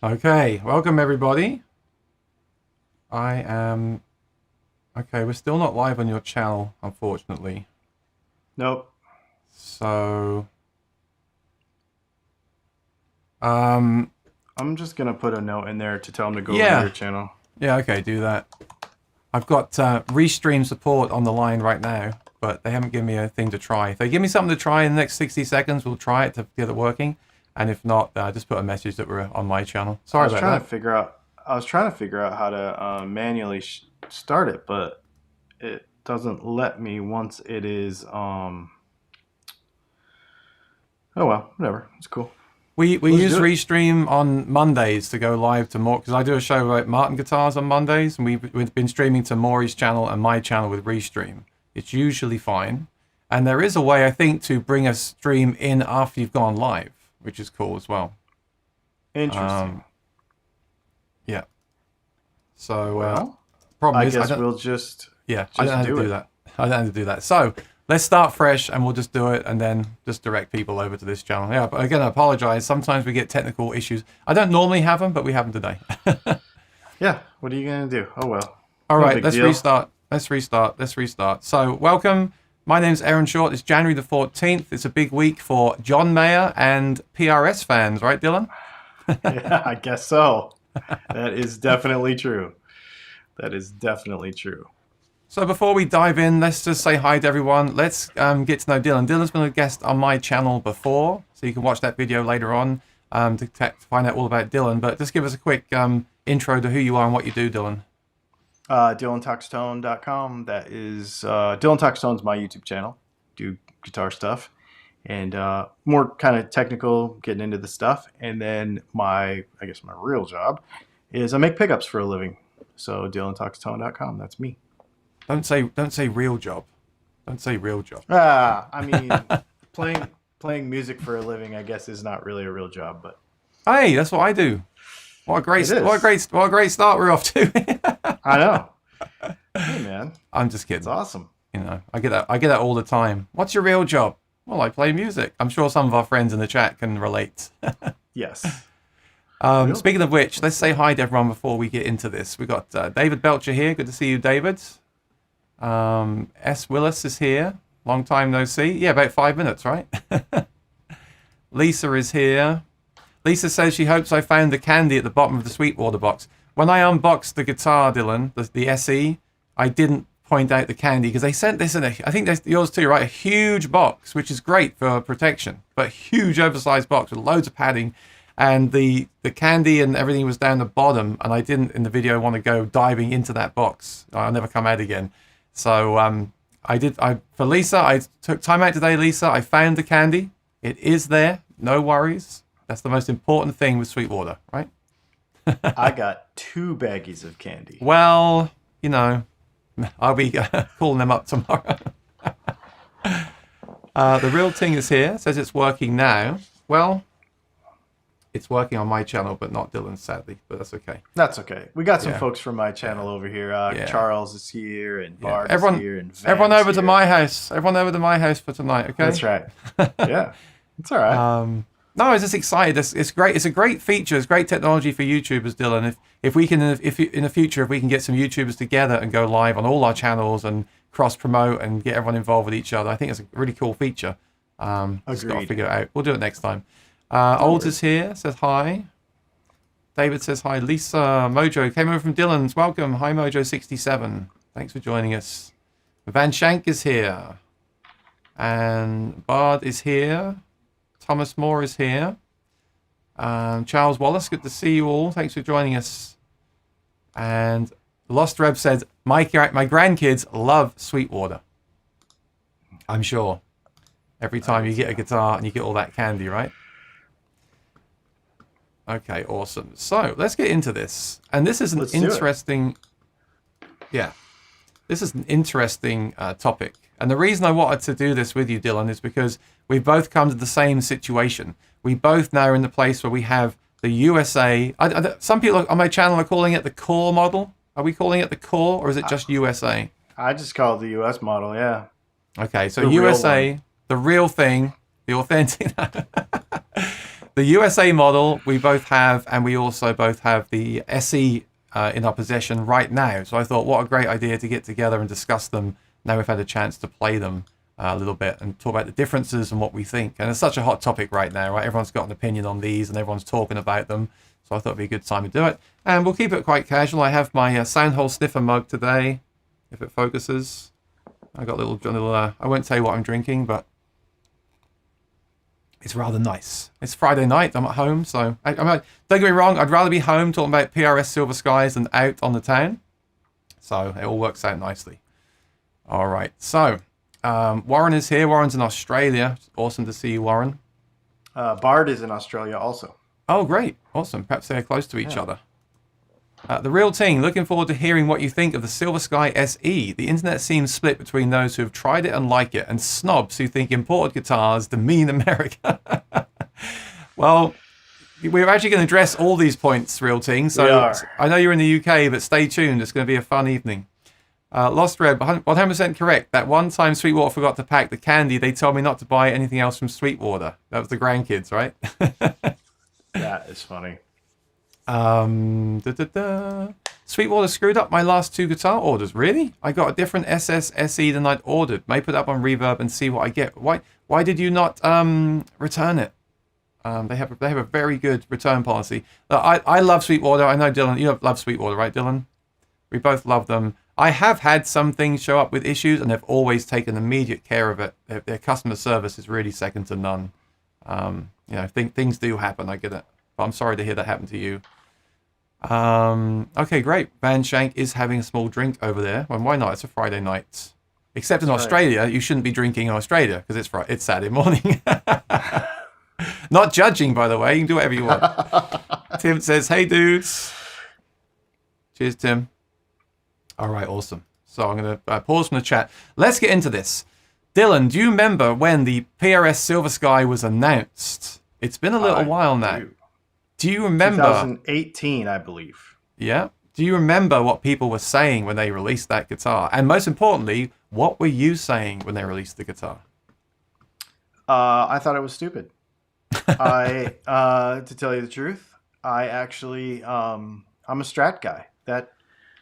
Okay, welcome everybody. Okay, we're still not live on your channel, unfortunately. Nope. So, um, I'm just gonna put a note in there to tell them to go over to yeah, your channel. yeah, okay, do that. I've got Restream support on the line right now, but they haven't given me a thing to try. If they give me something to try in the next 60 seconds, we'll try it to get it working. And if not, just put a message that we're on my channel. I Sorry was about trying to that. figure out. I was trying to figure out how to manually start it, but it doesn't let me once it is. Oh well, whatever. It's cool. We Let's use do it. Restream on Mondays to go live to more, because I do a show about Martin guitars on Mondays, and we've been streaming to Maury's channel and my channel with Restream. It's usually fine, and there is a way I think to bring a stream in after you've gone live, which is cool as well. Interesting. Um, yeah. So Well, problem I is I guess don't. we'll just Yeah, I don't know just how to do do it. that. I don't know how to do that. So let's start fresh, and we'll just do it, and then just direct people over to this channel. Yeah, but again, I apologize. Sometimes we get technical issues. I don't normally have them, but we have them today. Yeah. What are you gonna do? Oh well. All No right, big let's deal. restart. Let's restart. Let's restart. So welcome. My name's Aaron Short. It's January the 14th. It's a big week for John Mayer and PRS fans, right, Dylan? Yeah, I guess so. That is definitely true. That is definitely true. So before we dive in, let's just say hi to everyone. Let's get to know Dylan. Dylan's been a guest on my channel before, so you can watch that video later on to find out all about Dylan. But just give us a quick intro to who you are and what you do, Dylan. DylanTalkStone.com. That is Dylan Talkstone's my YouTube channel. Do guitar stuff and more kind of technical, getting into the stuff. And then I guess my real job is I make pickups for a living. So DylanTalkStone.com. That's me. Don't say real job. Don't say real job. I mean, playing music for a living, I guess, is not really a real job, but Hey, that's what I do. it is. What a great start we're off to. I know. Hey, man, I'm just it's kidding. awesome. You know, I get that all the time. What's your real job? Well, I play music. I'm sure some of our friends in the chat can relate. Yes. Real. Speaking of which, let's say hi to everyone before we get into this. We got David Belcher here. Good to see you, David. S. Willis is here. Long time no see. Yeah, about 5 minutes, right? Lisa is here. Lisa says she hopes I found the candy at the bottom of the Sweetwater box. When I unboxed the guitar, Dylan, the SE, I didn't point out the candy because they sent this in I think that's yours too, right? A huge box, which is great for protection, but huge oversized box with loads of padding. And the candy and everything was down the bottom, and I didn't in the video want to go diving into that box. I'll never come out again. So for Lisa, I took time out today, Lisa. I found the candy. It is there. No worries. That's the most important thing with Sweetwater, right? I got 2 baggies of candy. Well, you know, I'll be calling them up tomorrow. The real thing is here. It says it's working now. Well, it's working on my channel, but not Dylan's, sadly. But that's okay. That's okay. We got some Yeah. folks from my channel over here. Yeah. Charles is here, and Yeah. Bart Everyone, is here, and Van's everyone over to here. my house. Everyone over to my house for tonight. Okay. That's right. Yeah, it's all right. No, I was just excited. It's great. It's a great feature. It's great technology for YouTubers, Dylan. If we can, if in the future, if we can get some YouTubers together and go live on all our channels and cross promote and get everyone involved with each other, I think it's a really cool feature. Just got to Agreed. figure it out. We'll do it next time. Old is here. Says hi. David says hi. Lisa Mojo came over from Dylan's. Welcome. Hi Mojo67. Thanks for joining us. Van Shank is here. And Bard is here. Thomas Moore is here. Charles Wallace, good to see you all. Thanks for joining us. And Lost Reb said, my grandkids love Sweetwater. I'm sure. Every time you get a guitar and you get all that candy, right? Okay, awesome. So let's get into this. And this is an interesting... Yeah. This is an interesting topic. And the reason I wanted to do this with you, Dylan, is because we've both come to the same situation. We both now are in the place where we have the USA. Some people on my channel are calling it the core model. Are we calling it the core, or is it just USA? I just call it the US model, yeah. Okay, so The USA, the real thing, the authentic. The USA model we both have, and we also both have the SE in our possession right now. So I thought, what a great idea to get together and discuss them. Now we've had a chance to play them a little bit and talk about the differences and what we think. And it's such a hot topic right now, right? Everyone's got an opinion on these and everyone's talking about them. So I thought it'd be a good time to do it. And we'll keep it quite casual. I have my Soundhole Sniffer mug today, if it focuses. I got a little I won't tell you what I'm drinking, but it's rather nice. It's Friday night. I'm at home, so don't get me wrong. I'd rather be home talking about PRS Silver Skies than out on the town. So it all works out nicely. All right. So Warren is here. Warren's in Australia. It's awesome to see you, Warren. Bard is in Australia also. Oh, great. Awesome. Perhaps they're close to each other. The Real Ting, looking forward to hearing what you think of the Silver Sky SE. The internet seems split between those who have tried it and like it, and snobs who think imported guitars demean America. Well, we're actually going to address all these points, Real Ting. So I know you're in the UK, but stay tuned. It's going to be a fun evening. Lost Red, 100% correct. That one time Sweetwater forgot to pack the candy, they told me not to buy anything else from Sweetwater. That was the grandkids, right? That is funny. Sweetwater screwed up my last 2 guitar orders. Really? I got a different SS SE than I'd ordered. May put up on Reverb and see what I get. Why did you not return it? They have a very good return policy. I love Sweetwater. I know Dylan, you love Sweetwater, right, Dylan? We both love them. I have had some things show up with issues, and they've always taken immediate care of it. Their customer service is really second to none. Things do happen. I get it, but I'm sorry to hear that happen to you. Okay, great. Van Shank is having a small drink over there. Well, why not? It's a Friday night. Except in Australia, you shouldn't be drinking in Australia because it's Saturday morning. Not judging, by the way. You can do whatever you want. Tim says, "Hey, dudes." Cheers, Tim. All right, awesome. So I'm going to pause from the chat. Let's get into this. Dylan, do you remember when the PRS Silver Sky was announced? It's been a little while now. Do you remember? 2018, I believe. Yeah. Do you remember what people were saying when they released that guitar? And most importantly, what were you saying when they released the guitar? I thought it was stupid. To tell you the truth, I actually, I'm a Strat guy. That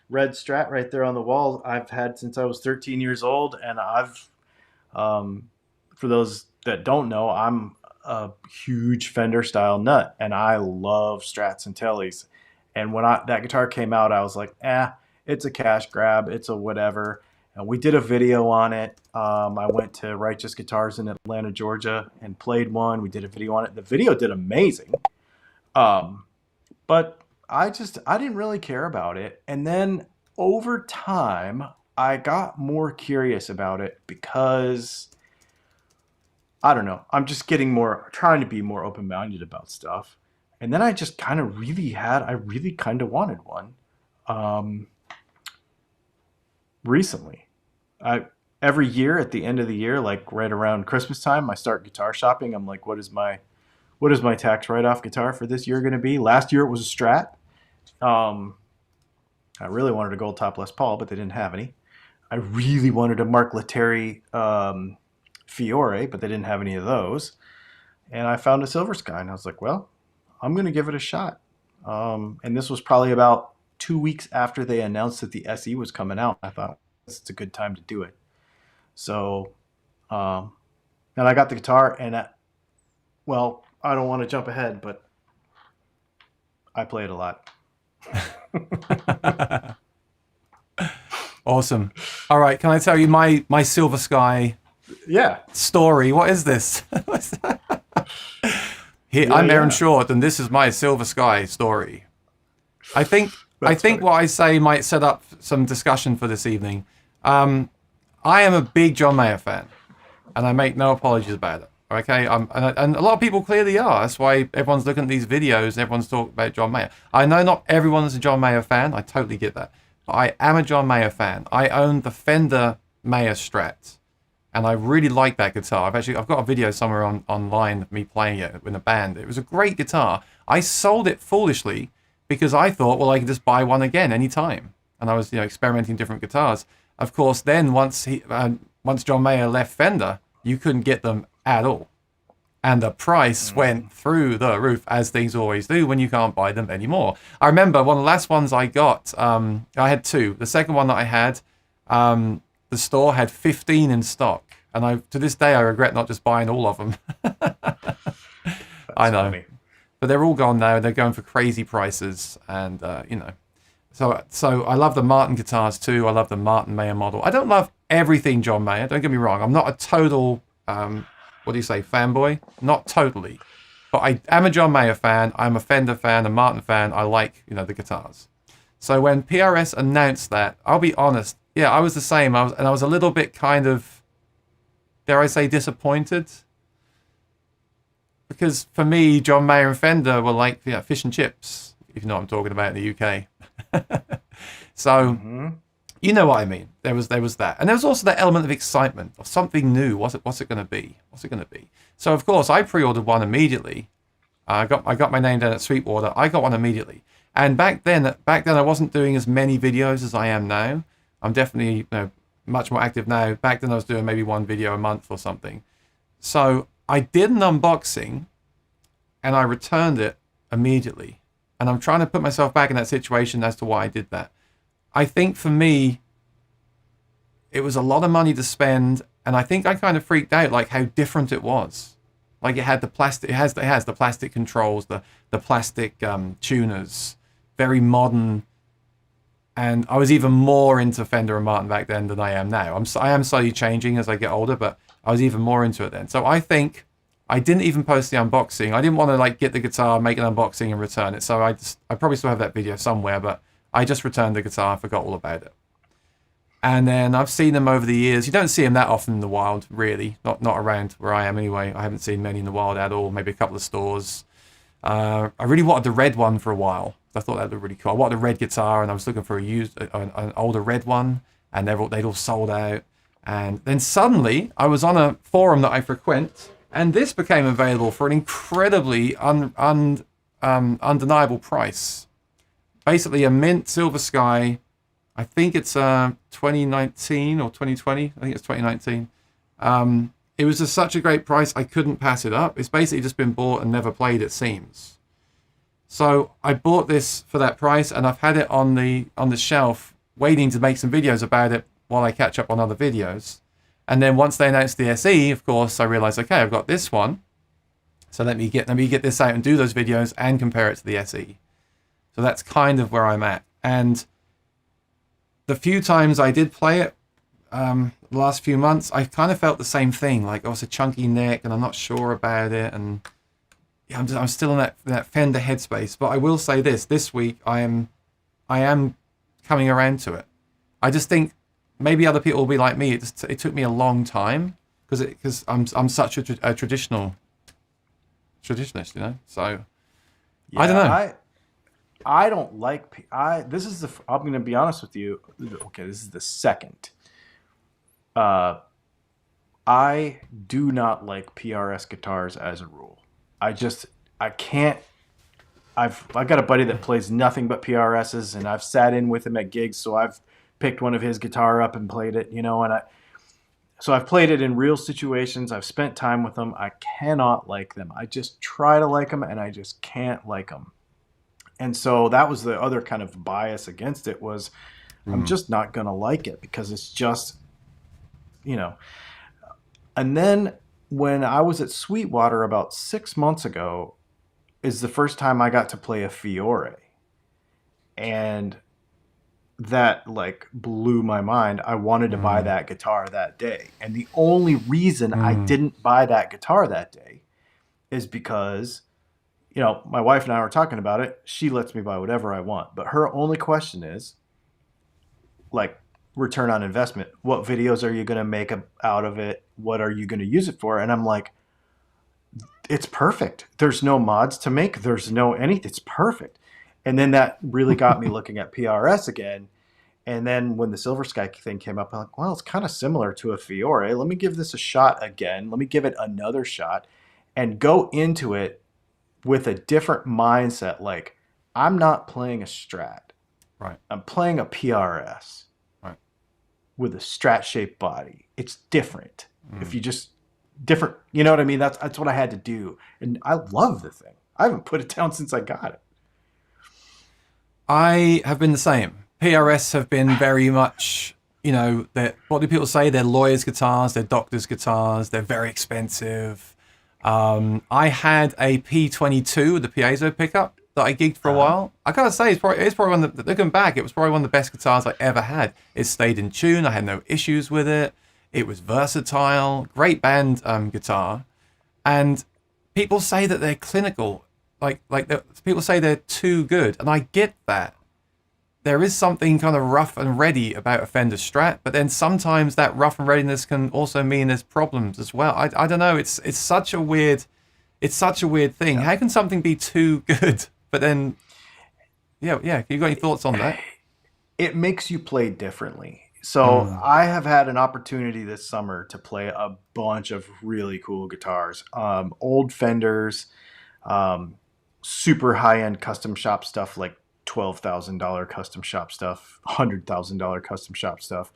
red Strat right there on the wall, I've had since I was 13 years old. And I've, for those that don't know, I'm a huge Fender style nut, and I love Strats and Tellys. And when that guitar came out, I was like, it's a cash grab, it's a whatever. And we did a video on it. I went to Righteous Guitars in Atlanta, Georgia, and played one. We did a video on it. The video did amazing, but I didn't really care about it. And then over time, I got more curious about it because I don't know. I'm just trying to be more open-minded about stuff. And then I just kind of really wanted one recently. Every year at the end of the year, like right around Christmas time, I start guitar shopping. I'm like, what is my tax write-off guitar for this year going to be? Last year it was a Strat. I really wanted a gold top Les Paul, but they didn't have any. I really wanted a Mark Lettieri Fiore, but they didn't have any of those. And I found a Silver Sky, and I was like, well, I'm going to give it a shot. And this was probably about 2 weeks after they announced that the SE was coming out. I thought, it's a good time to do it. So, and I got the guitar, and I don't want to jump ahead, but I play it a lot. Awesome. All right, can I tell you my Silver Sky story? What is this? I'm Aaron Short, and this is my Silver Sky story. I think what I say might set up some discussion for this evening. I am a big John Mayer fan, and I make no apologies about it. Okay, and a lot of people clearly are. That's why everyone's looking at these videos and everyone's talking about John Mayer. I know not everyone is a John Mayer fan. I totally get that. But I am a John Mayer fan. I own the Fender Mayer Strat, and I really like that guitar. I've got a video somewhere online of me playing it in a band. It was a great guitar. I sold it foolishly because I thought, well, I can just buy one again anytime. And I was, experimenting different guitars. Of course, then once John Mayer left Fender, you couldn't get them at all. And the price went through the roof, as things always do when you can't buy them anymore. I remember one of the last ones I got, I had two. The second one that I had, the store had 15 in stock. And to this day, I regret not just buying all of them. I know. Funny. But they're all gone now. They're going for crazy prices. And, you know. So I love the Martin guitars too. I love the Martin Mayer model. I don't love everything John Mayer. Don't get me wrong. I'm not a total, what do you say, fanboy? Not totally. But I am a John Mayer fan. I'm a Fender fan, a Martin fan. I like, you know, the guitars. So when PRS announced that, I'll be honest. Yeah, I was the same. I was a little bit kind of, dare I say, disappointed. Because for me, John Mayer and Fender were like, you know, fish and chips, if you know what I'm talking about in the UK. So, you know what I mean. There was that, and there was also that element of excitement of something new. What's it going to be? What's it going to be? So, of course, I pre-ordered one immediately. I got my name down at Sweetwater. I got one immediately, and back then, I wasn't doing as many videos as I am now. I'm definitely, you know, much more active now. Back then, I was doing maybe one video a month or something. So I did an unboxing, and I returned it immediately. And I'm trying to put myself back in that situation as to why I did that. I think for me, it was a lot of money to spend, and I think I kind of freaked out, like how different it was. Like it had the plastic, it has the plastic controls, the plastic tuners, very modern. And I was even more into Fender and Martin back then than I am now. I am slowly changing as I get older, but I was even more into it then. So I think I didn't even post the unboxing. I didn't want to like get the guitar, make an unboxing and return it. So I probably still have that video somewhere, but I just returned the guitar and forgot all about it. And then I've seen them over the years. You don't see them that often in the wild, really. Not around where I am anyway. I haven't seen many in the wild at all, maybe a couple of stores. I really wanted the red one for a while. I thought that looked really cool. I wanted a red guitar, and I was looking for an older red one, and they'd all sold out. And then suddenly, I was on a forum that I frequent, and this became available for an incredibly undeniable price. Basically, a mint Silver Sky. I think it's 2019 or 2020. I think it's 2019. It was just such a great price, I couldn't pass it up. It's basically just been bought and never played, it seems. So I bought this for that price, and I've had it on the shelf, waiting to make some videos about it while I catch up on other videos. And then once they announced the SE, of course, I realized, okay, I've got this one. So let me get this out and do those videos and compare it to the SE. So that's kind of where I'm at. And the few times I did play it, the last few months, I kind of felt the same thing. Like, oh, it's a chunky neck, and I'm not sure about it. And yeah, I'm still in that Fender headspace. But I will say this week, I am coming around to it. I just think maybe other people will be like me. It took me a long time because I'm such a traditionalist, you know. So yeah, I don't know. I don't like. I'm going to be honest with you. Okay, this is the second. I do not like PRS guitars as a rule. I can't. I've got a buddy that plays nothing but PRSs, and I've sat in with him at gigs, so I've picked one of his guitar up and played it, you know, and so I've played it in real situations. I've spent time with them. I cannot like them. I just try to like them, and I just can't like them. And so that was the other kind of bias against it was I'm just not going to like it because it's just, you know. And then when I was at Sweetwater about 6 months ago is the first time I got to play a Fiore. And that like blew my mind. I wanted to buy that guitar that day. And the only reason I didn't buy that guitar that day is because, you know, my wife and I were talking about it. She lets me buy whatever I want. But her only question is, like, return on investment. What videos are you going to make out of it? What are you going to use it for? And I'm like, it's perfect. There's no mods to make. There's no anything. It's perfect. And then that really got me looking at PRS again. And then when the Silver Sky thing came up, I'm like, well, it's kind of similar to a Fiore. Let me give this a shot again. Let me give it another shot and go into it with a different mindset. Like, I'm not playing a Strat. Right. I'm playing a PRS. Right. With a Strat-shaped body. It's different. If you just different. You know what I mean? That's what I had to do, and I love the thing. I haven't put it down since I got it. I have been the same. PRS have been very much, what do people say? They're lawyers' guitars, they're doctors' guitars, they're very expensive. I had a P22 with the piezo pickup that I gigged for a while. I gotta say, it's probably one that, looking back, it was probably one of the best guitars I ever had. It stayed in tune. I had no issues with it. It was versatile, great band guitar, and people say that they're clinical. People say they're too good, and I get that. There is something kind of rough and ready about a Fender Strat, but then sometimes that rough and readiness can also mean there's problems as well. I don't know. It's such a weird thing. How can something be too good, but then yeah? You got any thoughts on that? It makes you play differently. So I have had an opportunity this summer to play a bunch of really cool guitars, old Fenders, super high-end custom shop stuff like $12,000 custom shop stuff, $100,000 custom shop stuff.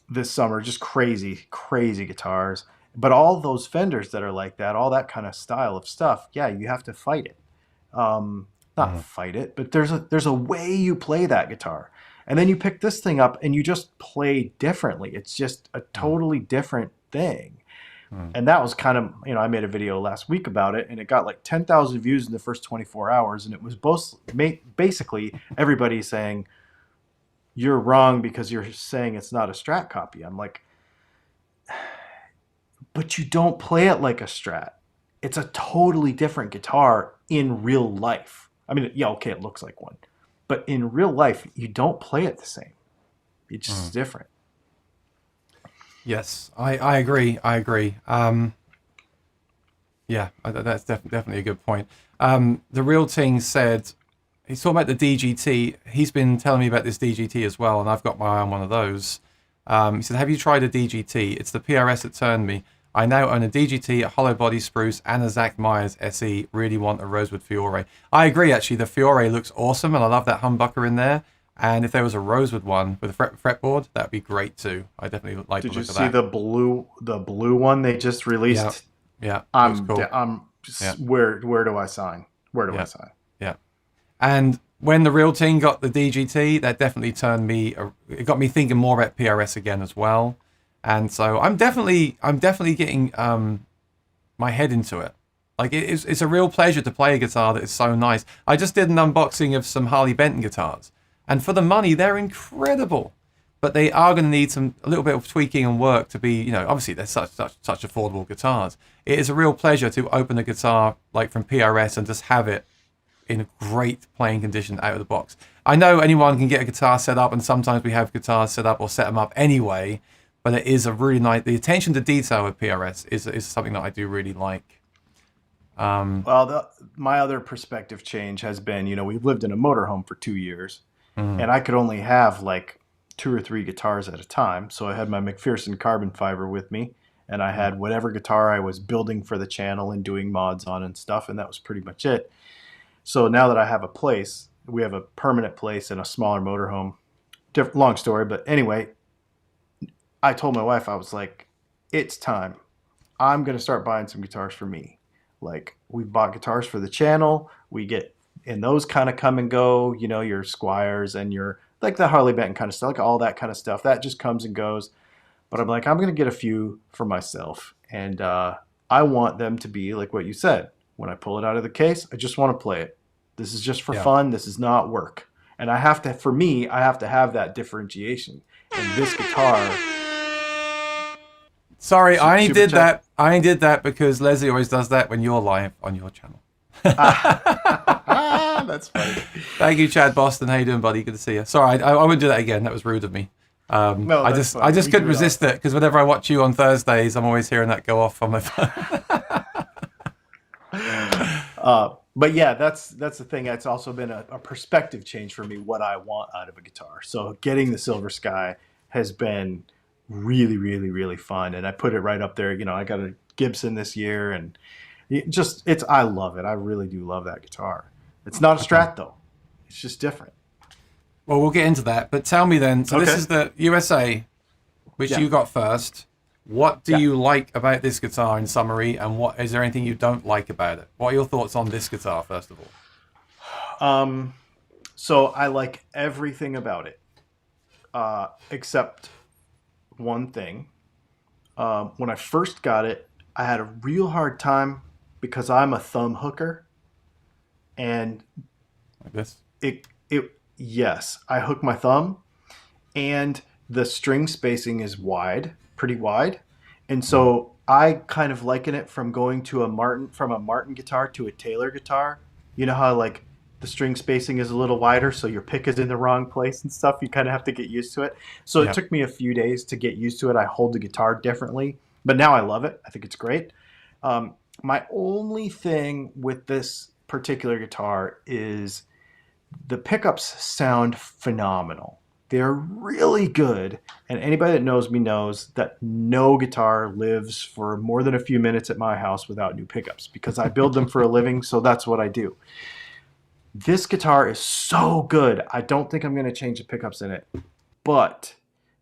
This summer, just crazy guitars. But all those Fenders that are like that, all that kind of style of stuff, yeah, you have to fight it. Not fight it, but there's a way you play that guitar. And then you pick this thing up and you just play differently. It's just a totally different thing. And that was kind of, I made a video last week about it, and it got like 10,000 views in the first 24 hours. And it was basically everybody saying, you're wrong because you're saying it's not a Strat copy. I'm like, but you don't play it like a Strat. It's a totally different guitar in real life. I mean, yeah, okay, it looks like one. But in real life, you don't play it the same. It's just different. Yes, I agree. Yeah, that's definitely a good point. The Real Ting said, he's talking about the DGT. He's been telling me about this DGT as well, and I've got my eye on one of those. He said, have you tried a DGT? It's the PRS that turned me. I now own a DGT, a hollow body spruce, and a Zach Myers SE. Really want a Rosewood Fiore. I agree, actually. The Fiore looks awesome, and I love that humbucker in there. And if there was a Rosewood one with a fretboard, that'd be great too. I definitely would like to look at that. Did you see the blue one they just released? Yeah. Where do I sign? Where do I sign? Yeah. And when the Real Ting got the DGT, that definitely it got me thinking more about PRS again as well. And so I'm definitely getting my head into it. Like it's a real pleasure to play a guitar that is so nice. I just did an unboxing of some Harley Benton guitars. And for the money, they're incredible, but they are going to need a little bit of tweaking and work to be, obviously they're such affordable guitars. It is a real pleasure to open a guitar like from PRS and just have it in a great playing condition out of the box. I know anyone can get a guitar set up, and sometimes we have guitars set up or set them up anyway, but it is a really nice, the attention to detail with PRS is something that I do really like. Well, my other perspective change has been, we've lived in a motorhome for 2 years. And I could only have like 2 or 3 guitars at a time. So I had my McPherson carbon fiber with me, and I had whatever guitar I was building for the channel and doing mods on and stuff, and that was pretty much it. So now that I have a place, we have a permanent place in a smaller motorhome. Long story, but anyway, I told my wife, I was like, it's time. I'm going to start buying some guitars for me. Like, we bought guitars for the channel. And those kind of come and go, your Squires and your, like the Harley Benton kind of stuff, like all that kind of stuff. That just comes and goes. But I'm like, I'm going to get a few for myself. And I want them to be like what you said. When I pull it out of the case, I just want to play it. This is just for fun. This is not work. And I have to have that differentiation. And this guitar... Sorry, I only did that because Leslie always does that when you're live on your channel. That's funny. Thank you, Chad Boston. How you doing, buddy? Good to see you. Sorry, I wouldn't do that again. That was rude of me. No, I just couldn't resist it because whenever I watch you on Thursdays, I'm always hearing that go off on my phone. But yeah, that's the thing. It's also been a perspective change for me, what I want out of a guitar. So getting the Silver Sky has been really, really, really fun. And I put it right up there. I got a Gibson this year, and I love it. I really do love that guitar. It's not a Strat though. It's just different. Well, we'll get into that. But tell me then, so this is the USA, which you got first. What do Yeah. you like about this guitar in summary, and what is there anything you don't like about it? What are your thoughts on this guitar, first of all? So I like everything about it, except one thing. When I first got it, I had a real hard time because I'm a thumb hooker, and Like this? yes, I hook my thumb, and the string spacing is wide, pretty wide, and so I kind of liken it from going to from a Martin guitar to a Taylor guitar. You know how like the string spacing is a little wider, so your pick is in the wrong place and stuff. You kind of have to get used to it. So it Yeah. took me a few days to get used to it. I hold the guitar differently, but now I love it. I think it's great. My only thing with this particular guitar is the pickups sound phenomenal. They're really good, and anybody that knows me knows that no guitar lives for more than a few minutes at my house without new pickups because I build them for a living, so that's what I do. This guitar is so good. I don't think I'm going to change the pickups in it. But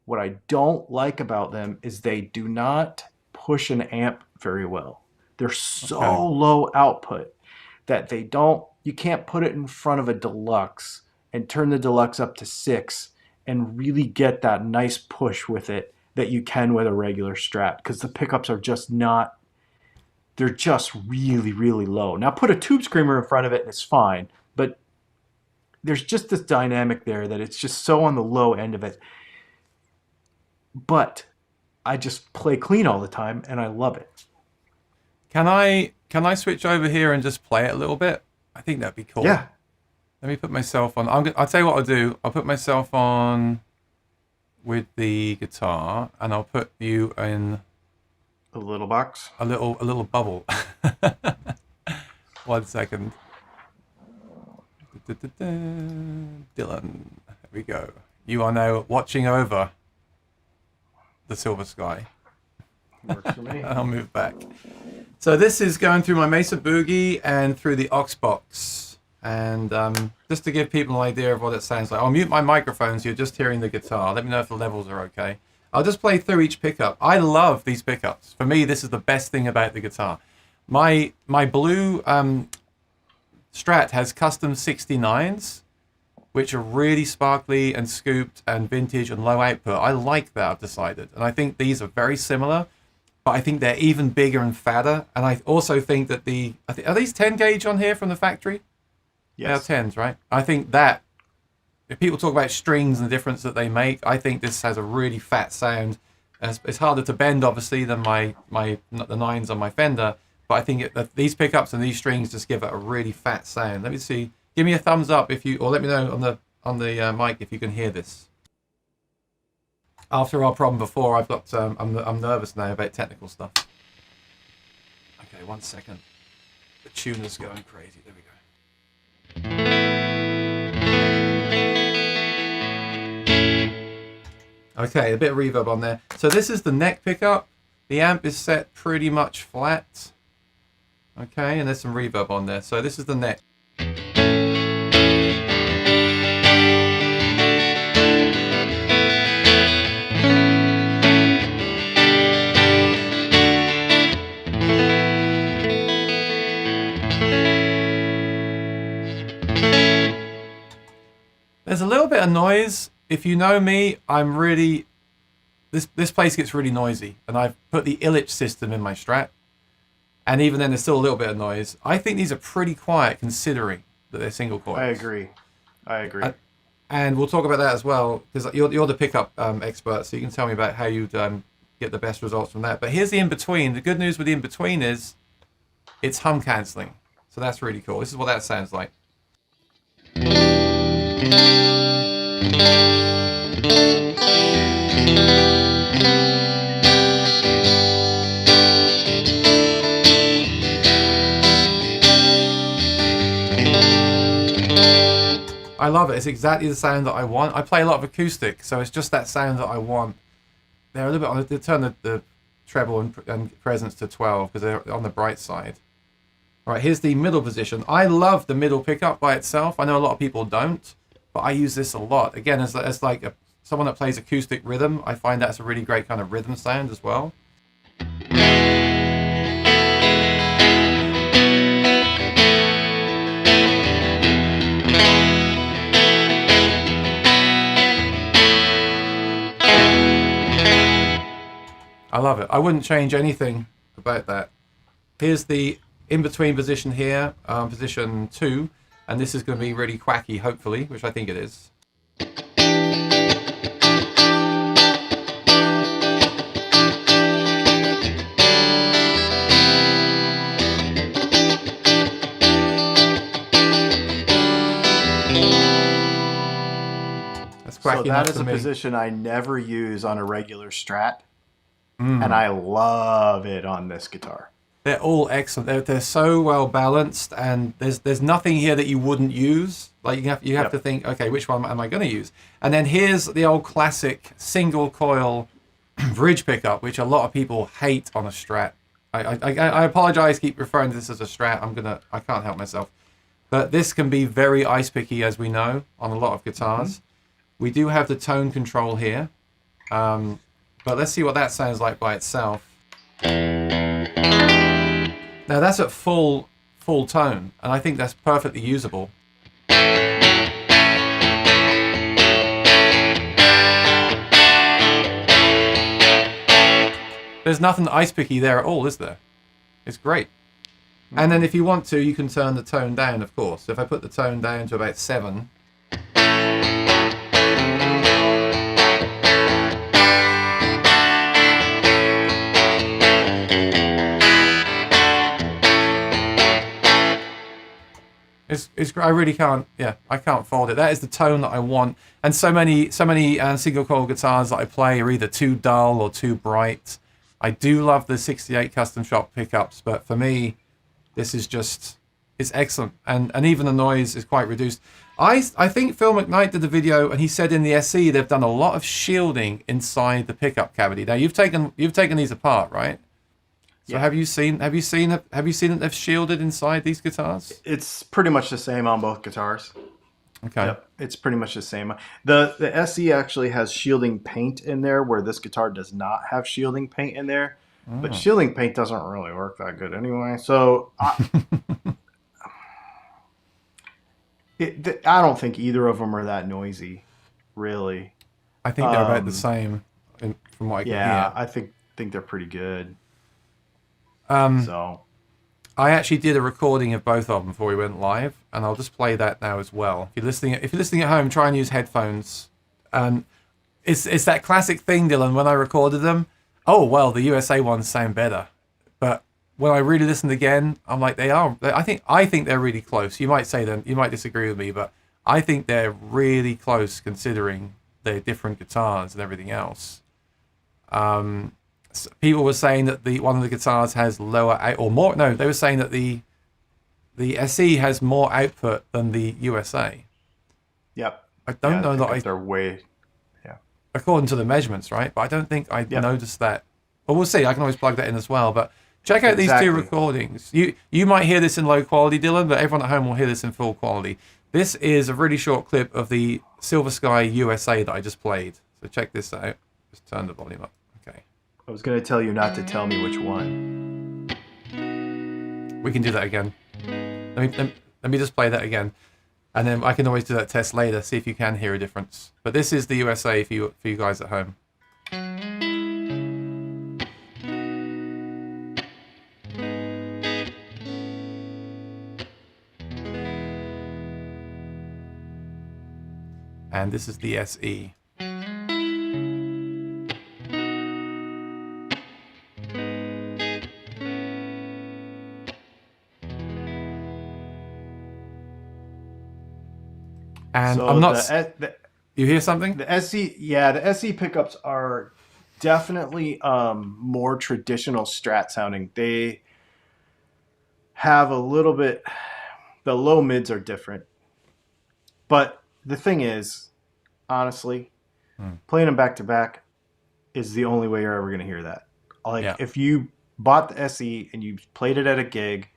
what I don't like about them is they do not push an amp very well. They're so Okay. low output that you can't put it in front of a deluxe and turn the deluxe up to 6 and really get that nice push with it that you can with a regular Strat, because the pickups are just not, they're just really, really low. Now put a tube screamer in front of it and it's fine, but there's just this dynamic there that it's just so on the low end of it. But I just play clean all the time and I love it. Can I switch over here and just play it a little bit? I think that'd be cool. Yeah. Let me put myself on. I'll tell you what I'll do. I'll put myself on with the guitar, and I'll put you in A little box. a little bubble. 1 second. Dylan, there we go. You are now watching over the silver sky. Works for me. I'll move back. So this is going through my Mesa Boogie and through the aux box. And just to give people an idea of what it sounds like, I'll mute my microphone so you're just hearing the guitar. Let me know if the levels are okay. I'll just play through each pickup. I love these pickups. For me, this is the best thing about the guitar. My blue Strat has custom 69s, which are really sparkly and scooped and vintage and low output. I like that, I've decided. And I think these are very similar, but I think they're even bigger and fatter. And I also think that are these 10 gauge on here from the factory? Yes. They're 10s, right? I think that, if people talk about strings and the difference that they make, I think this has a really fat sound. It's harder to bend, obviously, than the 9s on my Fender, but I think these pickups and these strings just give it a really fat sound. Let me see. Give me a thumbs up or let me know on the mic if you can hear this. After our problem before, I'm nervous now about technical stuff. Okay, 1 second. The tuner's going crazy. There we go. Okay, a bit of reverb on there. So this is the neck pickup. The amp is set pretty much flat. Okay, and there's some reverb on there. So this is the neck. There's a little bit of noise. If you know me, I'm really... This place gets really noisy. And I've put the Illich system in my Strat. And even then, there's still a little bit of noise. I think these are pretty quiet considering that they're single coils. I agree. And we'll talk about that as well, because you're the pickup expert, so you can tell me about how you'd get the best results from that. But here's the in-between. The good news with the in-between is it's hum cancelling. So that's really cool. This is what that sounds like. I love it. It's exactly the sound that I want. I play a lot of acoustic, so it's just that sound that I want. They're a little bit on they turn the treble and presence to 12 because they're on the bright side. All right, here's the middle position. I love the middle pickup by itself. I know a lot of people don't, but I use this a lot. Again, as like someone that plays acoustic rhythm, I find that's a really great kind of rhythm sound as well. love it. I wouldn't change anything about that. Here's the in-between position here, position 2, and this is going to be really quacky, hopefully, which I think it is. That's quacky So that enough is for a me. position I never use on a regular Strat, and I love it on this guitar. They're all excellent. They're so well balanced, and there's nothing here that you wouldn't use. Like you have to think, okay, which one am I going to use? And then here's the old classic single coil bridge pickup, which a lot of people hate on a Strat. I apologize, keep referring to this as a Strat. I can't help myself. But this can be very ice picky, as we know, on a lot of guitars. We do have the tone control here, but let's see what that sounds like by itself. Now that's at full tone, and I think that's perfectly usable. There's nothing ice picky there at all, is there? It's great. And then if you want to, you can turn the tone down, of course. So if I put the tone down to about 7. I really can't. Yeah, I can't fault it. That is the tone that I want. And so many single coil guitars that I play are either too dull or too bright. I do love the 68 custom shop pickups, but for me, this is just, it's excellent. And even the noise is quite reduced. I think Phil McKnight did the video, and he said in the SE they've done a lot of shielding inside the pickup cavity. Now you've taken these apart, right? So Yeah. have you seen that they've shielded inside these guitars? It's pretty much the same on both guitars. Okay. Yep, it's pretty much the same. The SE actually has shielding paint in there, where this guitar does not have shielding paint in there. But shielding paint doesn't really work that good anyway. So I don't think either of them are that noisy, really. I think they're about the same, from what I can Yeah, hear. I think they're pretty good. So I actually did a recording of both of them before we went live, and I'll just play that now as well. If you're listening at home, try and use headphones. It's that classic thing, Dylan. When I recorded them, oh well, the USA ones sound better, but when I really listened again, I'm like, I think they're really close. You might say that, you might disagree with me, but I think they're really close considering they're different guitars and everything else. People were saying that one of the guitars has lower or more. No, they were saying that the SE has more output than the USA. yep. I don't know that they're way. According to the measurements, right? But I don't think I noticed that. Well, we'll see. I can always plug that in as well. But check out these two recordings. You might hear this in low quality, Dylan, but everyone at home will hear this in full quality. This is a really short clip of the Silver Sky USA that I just played. So check this out. Just turn the volume up. Okay. I was going to tell you not to tell me which one. We can do that again. Let me just play that again. And then I can always do that test later, see if you can hear a difference. But this is the USA for you guys at home. And this is the SE. And So I'm not. You hear something? The SE pickups are definitely more traditional Strat sounding. They have a little bit. The low mids are different, but the thing is, honestly, playing them back to back is the only way you're ever going to hear that. Like if you bought the SE and you played it at a gig,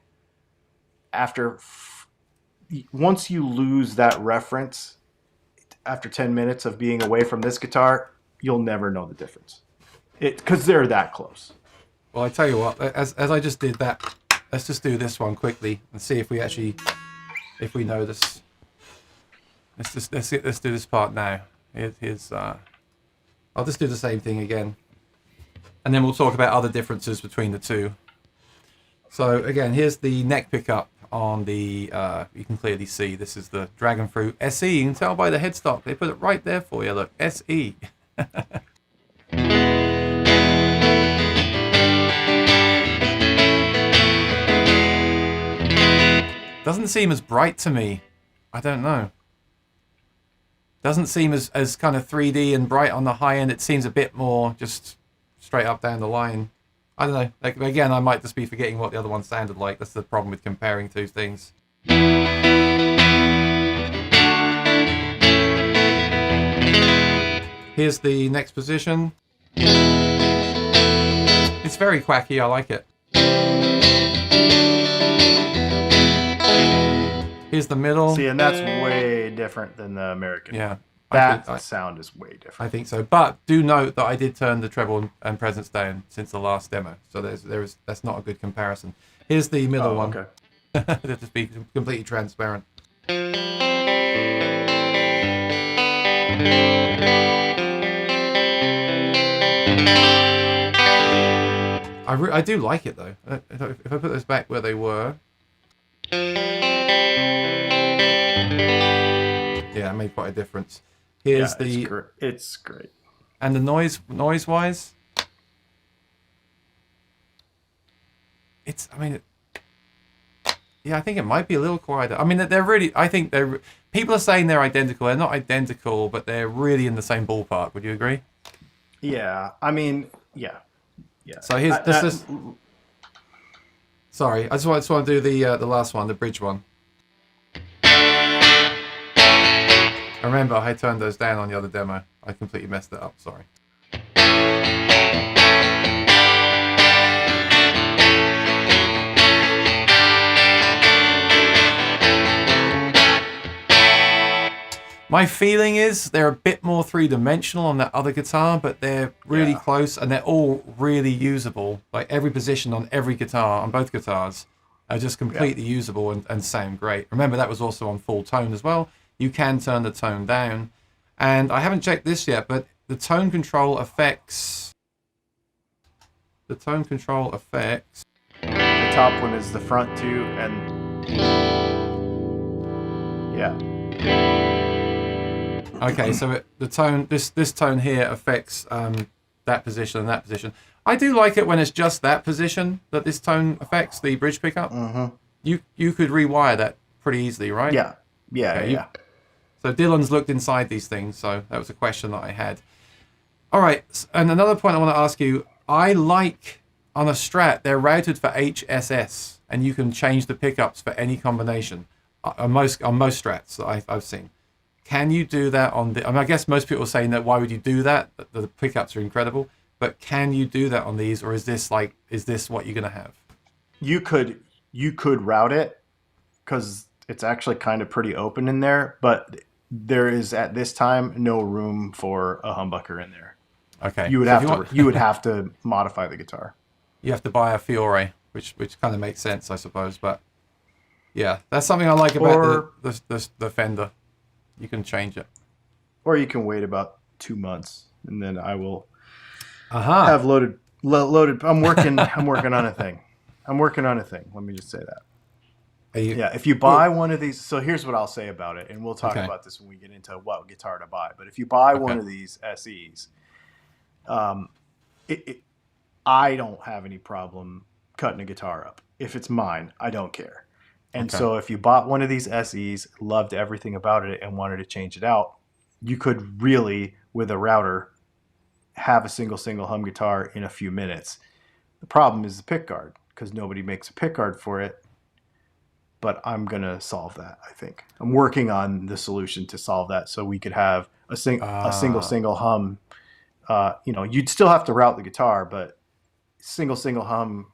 once you lose that reference, after 10 minutes of being away from this guitar, you'll never know the difference. Because they're that close. Well, I tell you what, as I just did that, let's just do this one quickly and see if we know this. Let's do this part now. Here's I'll just do the same thing again. And then we'll talk about other differences between the two. So again, here's the neck pickup on the, you can clearly see this is the Dragon Fruit SE. You can tell by the headstock. They put it right there for you. Look, SE. Doesn't seem as bright to me. I don't know. Doesn't seem as kind of 3D and bright on the high end. It seems a bit more just straight up down the line. I don't know. Like, again, I might just be forgetting what the other one sounded like. That's the problem with comparing two things. Here's the next position. It's very quacky. I like it. Here's the middle. See, and that's way different than the American. Yeah. That sound is way different. I think so. But do note that I did turn the treble and presence down since the last demo. So that's not a good comparison. Here's the middle one. Okay. Just be completely transparent. I do like it though. If I put this back where they were. Yeah, it made quite a difference. Here's it's great. And the noise wise, yeah, I think it might be a little quieter. I mean, they're really, I think people are saying they're identical. They're not identical, but they're really in the same ballpark. Would you agree? Yeah, I mean, yeah. So here's this. Sorry, I just want to do the last one, the bridge one. Remember, I turned those down on the other demo. I completely messed it up, sorry. My feeling is they're a bit more three-dimensional on that other guitar, but they're really close, and they're all really usable. Like every position on every guitar, on both guitars, are just completely usable and sound great. Remember, that was also on full tone as well. You can turn the tone down. And I haven't checked this yet, but the tone control affects... The top one is the front two, and... Yeah. Okay, so the tone, this tone here affects that position and that position. I do like it when it's just that position that this tone affects, the bridge pickup. Mm-hmm. You could rewire that pretty easily, right? Yeah. Okay, So Dylan's looked inside these things, so that was a question that I had. All right, and another point I want to ask you, I like on a Strat, they're routed for HSS, and you can change the pickups for any combination on most Strats that I've seen. Can you do that on the... I mean, I guess most people are saying that, why would you do that? The pickups are incredible. But can you do that on these, or is this what you're going to have? You could route it, because it's actually kind of pretty open in there, but there is at this time no room for a humbucker in there. Okay. You would have to modify the guitar. You have to buy a Fiore, which kind of makes sense, I suppose. But yeah, that's something I like about the Fender. You can change it. Or you can wait about 2 months, and then I will have loaded. I'm working on a thing. Let me just say that. If you buy one of these, so here's what I'll say about it, and we'll talk about this when we get into what guitar to buy. But if you buy one of these SEs, I don't have any problem cutting a guitar up. If it's mine, I don't care. And so if you bought one of these SEs, loved everything about it, and wanted to change it out, you could really, with a router, have a single hum guitar in a few minutes. The problem is the pickguard, because nobody makes a pickguard for it. But I'm going to solve that, I think. I'm working on the solution to solve that, so we could have a single hum. You'd still have to route the guitar, but single hum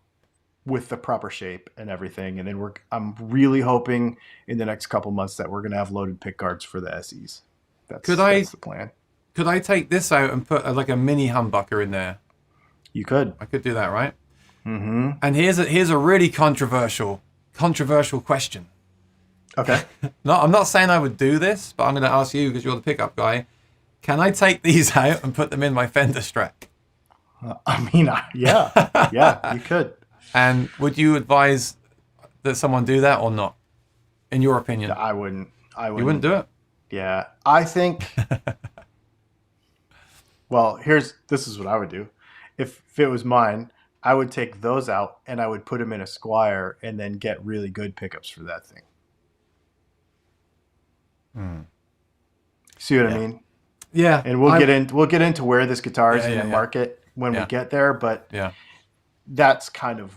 with the proper shape and everything. And then I'm really hoping in the next couple months that we're going to have loaded pickguards for the SEs. That's the plan. Could I take this out and put like a mini humbucker in there? You could. I could do that, right? Mm-hmm. And here's a really controversial question. Okay. No, I'm not saying I would do this, but I'm going to ask you because you're the pickup guy. Can I take these out and put them in my Fender Strat? Yeah, you could. And would you advise that someone do that or not? In your opinion, I wouldn't. you wouldn't do it. Yeah, I think. Well, this is what I would do. If it was mine, I would take those out and I would put them in a Squire and then get really good pickups for that thing. See what I mean? Yeah, and we'll get into where this guitar is in the market when we get there, but that's kind of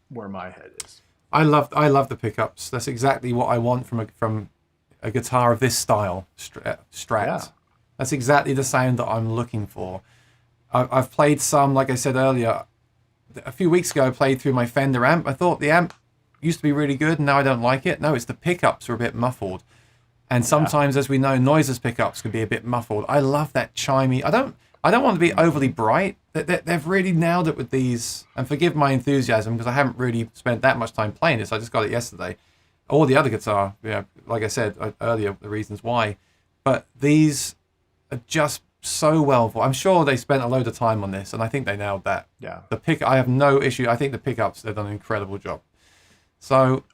where my head is. I love the pickups. That's exactly what I want from a guitar of this style, Strat. Yeah. That's exactly the sound that I'm looking for. I've played some, like I said earlier, a few weeks ago I played through my Fender amp. I thought the amp used to be really good and now I don't like it. No, it's the pickups are a bit muffled. And sometimes, as we know, noiseless pickups can be a bit muffled. I love that chimey. I don't want to be overly bright. They've really nailed it with these. And forgive my enthusiasm because I haven't really spent that much time playing this. I just got it yesterday. Or the other guitar, like I said earlier, the reasons why. But these are just so well. I'm sure they spent a load of time on this, and I think they nailed that. Yeah. I have no issue. I think the pickups, they've done an incredible job. So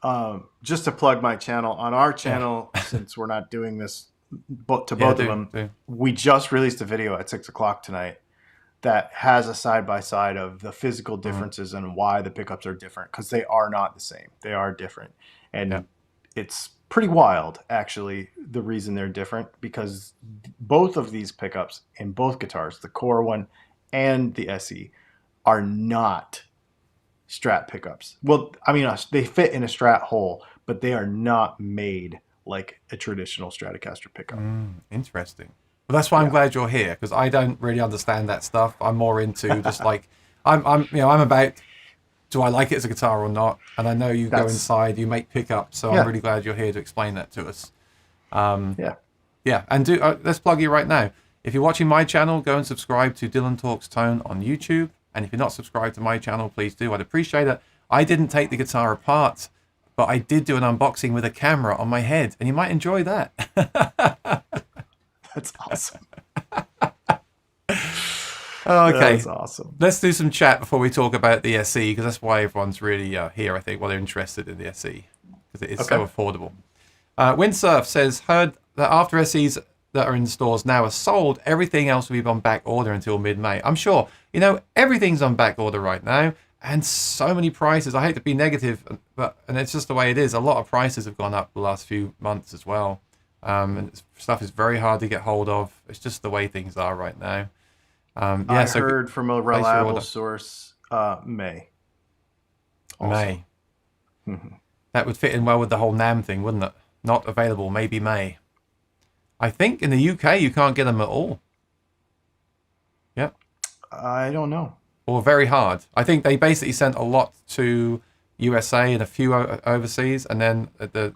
just to plug my channel, on our channel, since we're not doing this both of them, we just released a video at 6:00 tonight that has a side-by-side of the physical differences and why the pickups are different, because they are not the same. They are different. And it's pretty wild, actually, the reason they're different, because both of these pickups in both guitars, the Core one and the SE, are not Strat pickups. Well, I mean, they fit in a Strat hole, but they are not made like a traditional Stratocaster pickup. Interesting. Well, that's why I'm glad you're here, because I don't really understand that stuff. I'm more into just like I'm about, do I like it as a guitar or not? And I know you go inside, you make pickups, so I'm really glad you're here to explain that to us. Yeah, and let's plug you right now. If you're watching my channel, go and subscribe to Dylan Talks Tone on YouTube. And if you're not subscribed to my channel, please do. I'd appreciate it. I didn't take the guitar apart, but I did do an unboxing with a camera on my head, and you might enjoy that. That's awesome. Okay. That's awesome. Let's do some chat before we talk about the SE, because that's why everyone's really here, I think, they're interested in the SE, because it is so affordable. Windsurf says, heard that after SEs that are in stores now are sold, everything else will be on back order until mid-May. I'm sure. Everything's on back order right now, and so many prices. I hate to be negative, and it's just the way it is. A lot of prices have gone up the last few months as well. And stuff is very hard to get hold of. It's just the way things are right now. I heard from a reliable source, May. Also. May. That would fit in well with the whole NAMM thing, wouldn't it? Not available, maybe May. I think in the UK you can't get them at all. Yep. I don't know. Or very hard. I think they basically sent a lot to USA and a few overseas, and then they're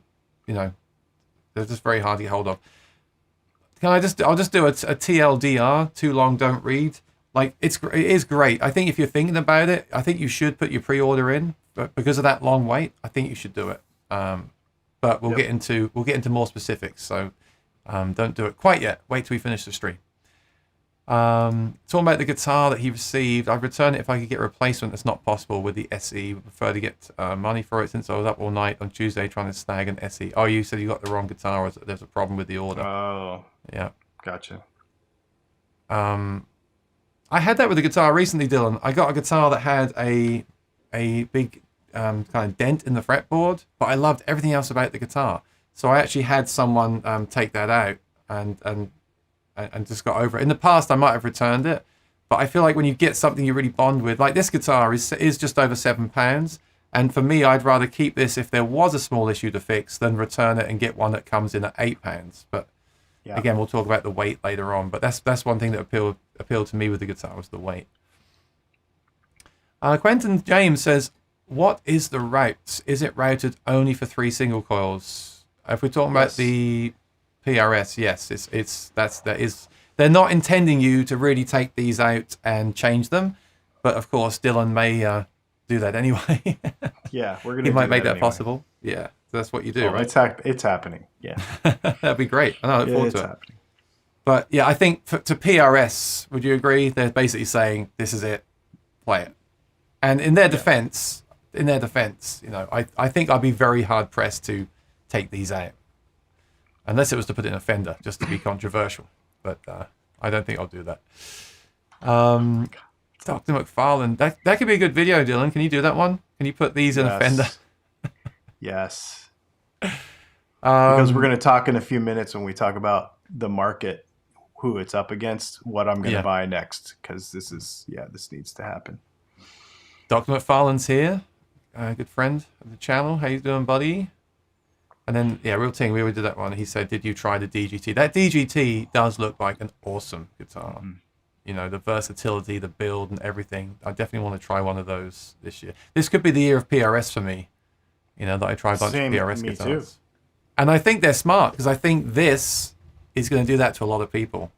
just very hard to get hold of. I'll just do a TLDR, too long don't read. Like it is great. I think if you're thinking about it, I think you should put your pre-order in, but because of that long wait, I think you should do it. But we'll get into more specifics. So don't do it quite yet. Wait till we finish the stream. Talking about the guitar that he received, I'd return it if I could get a replacement. That's not possible with the SE. Would prefer to get money for it, since I was up all night on Tuesday trying to snag an SE. Oh, you said you got the wrong guitar, or there's a problem with the order. Oh, yeah, gotcha. I had that with a guitar recently, Dylan. I got a guitar that had a big kind of dent in the fretboard, but I loved everything else about the guitar. So I actually had someone take that out and just got over it. In the past, I might have returned it, but I feel like when you get something you really bond with, like this guitar is just over £7, and for me, I'd rather keep this if there was a small issue to fix than return it and get one that comes in at £8. But again, we'll talk about the weight later on. But that's one thing that appealed to me with the guitar, was the weight. Quentin James says, "What is the route? Is it routed only for 3 single coils?" If we're talking about the PRS, yes, they're not intending you to really take these out and change them, but of course Dylan may do that anyway. Yeah, we're gonna. He might make that possible. Yeah, so that's what you do, right? It's happening. Yeah, that'd be great. I look forward to it. Happening. But yeah, I think to PRS, would you agree? They're basically saying this is it. play it. And in their defense, you know, I think I'd be very hard pressed to take these out, unless it was to put it in a Fender, just to be controversial. But I don't think I'll do that. Dr. McFarlane, that could be a good video, Dylan. Can you do that one? Can you put these in a Fender? Yes. Because we're going to talk in a few minutes when we talk about the market, who it's up against, what I'm going to buy next. Because this needs to happen. Dr. McFarlane's here, good friend of the channel. How you doing, buddy? And then, Real Ting, we already did that one. He said, did you try the DGT? That DGT does look like an awesome guitar. You know, the versatility, the build, and everything. I definitely want to try one of those this year. This could be the year of PRS for me. You know, that I try a bunch of PRS guitars. Too. And I think they're smart, because I think this is going to do that to a lot of people.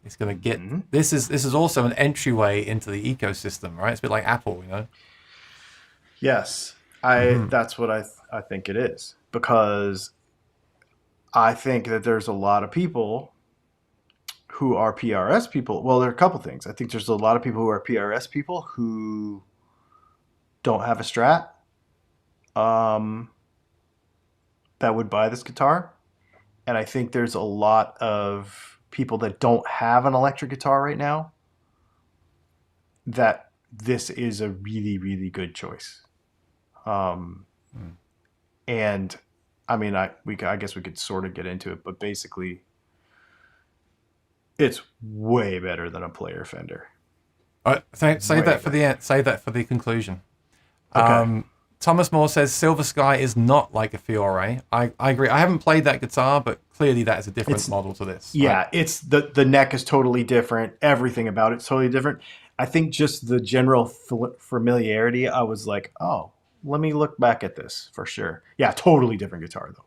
It's going to get... This is also an entryway into the ecosystem, right? It's a bit like Apple, you know? Yes. That's what I think it is. Because I think that there's a lot of people who are PRS people. Well, there are a couple things. I think there's a lot of people who are PRS people who don't have a Strat that would buy this guitar. And I think there's a lot of people that don't have an electric guitar right now that this is a really, really good choice. And I mean, I guess we could sort of get into it, but basically it's way better than a player Fender. Save that for the end. Save that for the conclusion. Okay. Thomas Moore says Silver Sky is not like a Fiore. I agree. I haven't played that guitar, but clearly that is a different model to this. Yeah, right? It's the neck is totally different. Everything about it's totally different. I think just the general familiarity, I was like, oh, let me look back at this for sure. Yeah, totally different guitar though.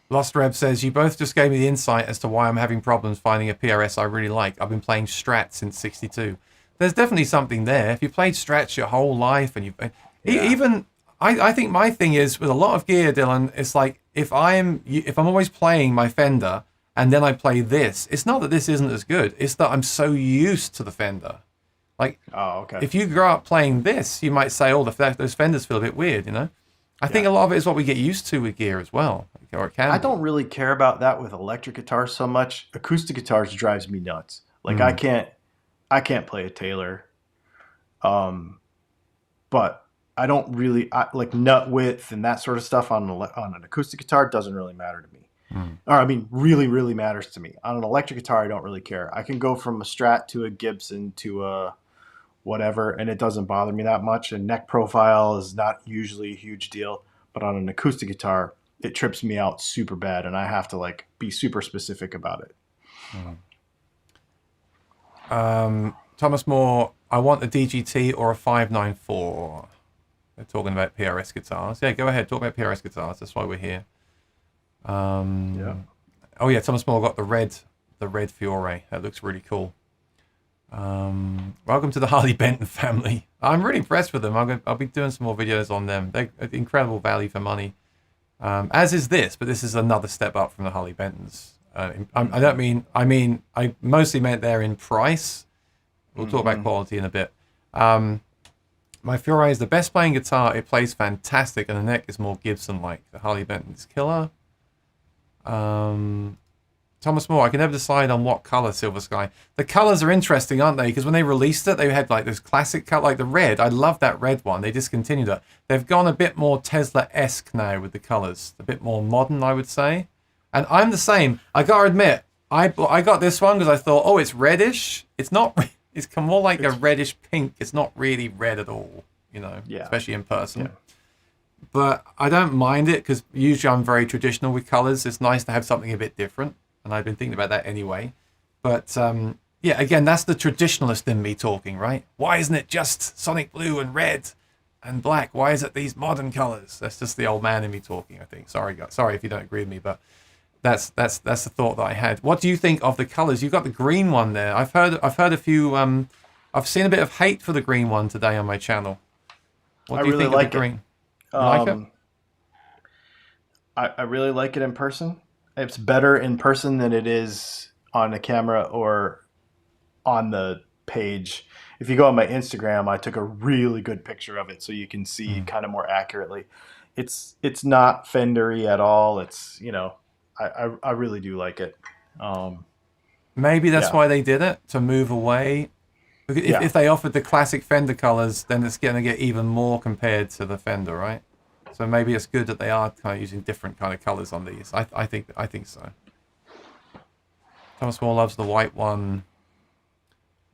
Lost Rev says, you both just gave me the insight as to why I'm having problems finding a PRS I really like. I've been playing Strats since '62. There's definitely something there. If you played Strats your whole life and I think my thing is with a lot of gear, Dylan, it's like if I'm always playing my Fender and then I play this, it's not that this isn't as good. It's that I'm so used to the Fender. Like, if you grow up playing this, you might say, those Fenders feel a bit weird, you know? I think a lot of it is what we get used to with gear as well. Or it can I don't really care about that with electric guitars so much. Acoustic guitars drives me nuts. Like I can't play a Taylor. But I don't really like nut width and that sort of stuff on an acoustic guitar doesn't really matter to me. Or I mean, really, really matters to me. On an electric guitar, I don't really care. I can go from a Strat to a Gibson to a whatever, and it doesn't bother me that much. And neck profile is not usually a huge deal, but on an acoustic guitar, it trips me out super bad, and I have to like be super specific about it. Thomas Moore, I want a DGT or a 594. They're talking about PRS guitars. Yeah, go ahead. Talk about PRS guitars. That's why we're here. Oh yeah, Thomas Moore got the red Fiore. That looks really cool. Welcome to the Harley Benton family. I'm really impressed with them. I'll be doing some more videos on them. They're incredible value for money. As is this, but this is another step up from the Harley Bentons. I mostly meant they're in price. We'll talk about quality in a bit. My Fiore is the best playing guitar. It plays fantastic, and the neck is more Gibson-like. The Harley Benton is killer. Thomas Moore, I can never decide on what color Silver Sky. The colors are interesting, aren't they? Because when they released it, they had like this classic color, like the red. I love that red one. They discontinued it. They've gone a bit more Tesla-esque now with the colors. A bit more modern, I would say. And I'm the same. I gotta admit, I got this one because I thought, oh, it's reddish. It's not. It's more like a reddish pink. It's not really red at all, you know, especially in person. Yeah. But I don't mind it because usually I'm very traditional with colors. It's nice to have something a bit different. And I've been thinking about that anyway. But yeah, again, that's the traditionalist in me talking, right? Why isn't it just Sonic Blue and red and black? Why is it these modern colors? That's just the old man in me talking, I think. Sorry, guys. Sorry if you don't agree with me, but that's the thought that I had. What do you think of the colors? You've got the green one there. I've heard a few. I've seen a bit of hate for the green one today on my channel. What do you think of the green? You like it? I really like it in person. It's better in person than it is on a camera or on the page. if you go on my Instagram, I took a really good picture of it so you can see Mm. kind of more accurately. It's not fendery at all. It's, you know, I really do like it. Um, Maybe that's yeah, why they did it, to move away. Because yeah. if they offered the classic Fender colors, then it's going to get even more compared to the Fender, right? So maybe it's good that they are kind of using different kind of colors on these. I think so. Thomas Moore loves the white one.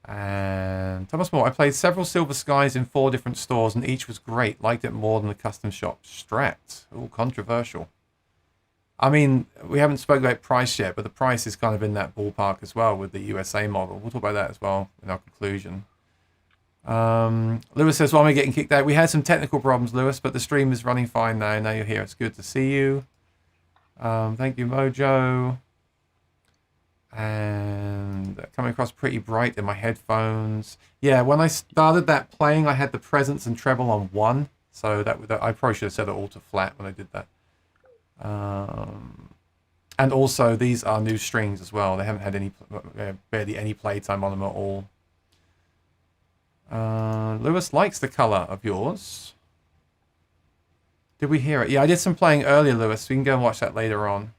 And Thomas Moore, I played several Silver Skies in 4 different stores, and each was great. Liked it more than the custom shop. Strat. Ooh, controversial. I mean, we haven't spoken about price yet, but the price is kind of in that ballpark as well with the USA model. We'll talk about that as well in our conclusion. Lewis says, "Why am I getting kicked out?" We had some technical problems, Lewis, but the stream is running fine now. Now you're here. It's good to see you. Thank you, Mojo. And coming across pretty bright in my headphones. Yeah, when I started that playing, I had the presence and treble on 1. So that I probably should have set it all to flat when I did that. And also, these are new strings as well. They haven't had barely any playtime on them at all. Lewis likes the color of yours. Did we hear it? Yeah, I did some playing earlier, Lewis. We can go and watch that later on.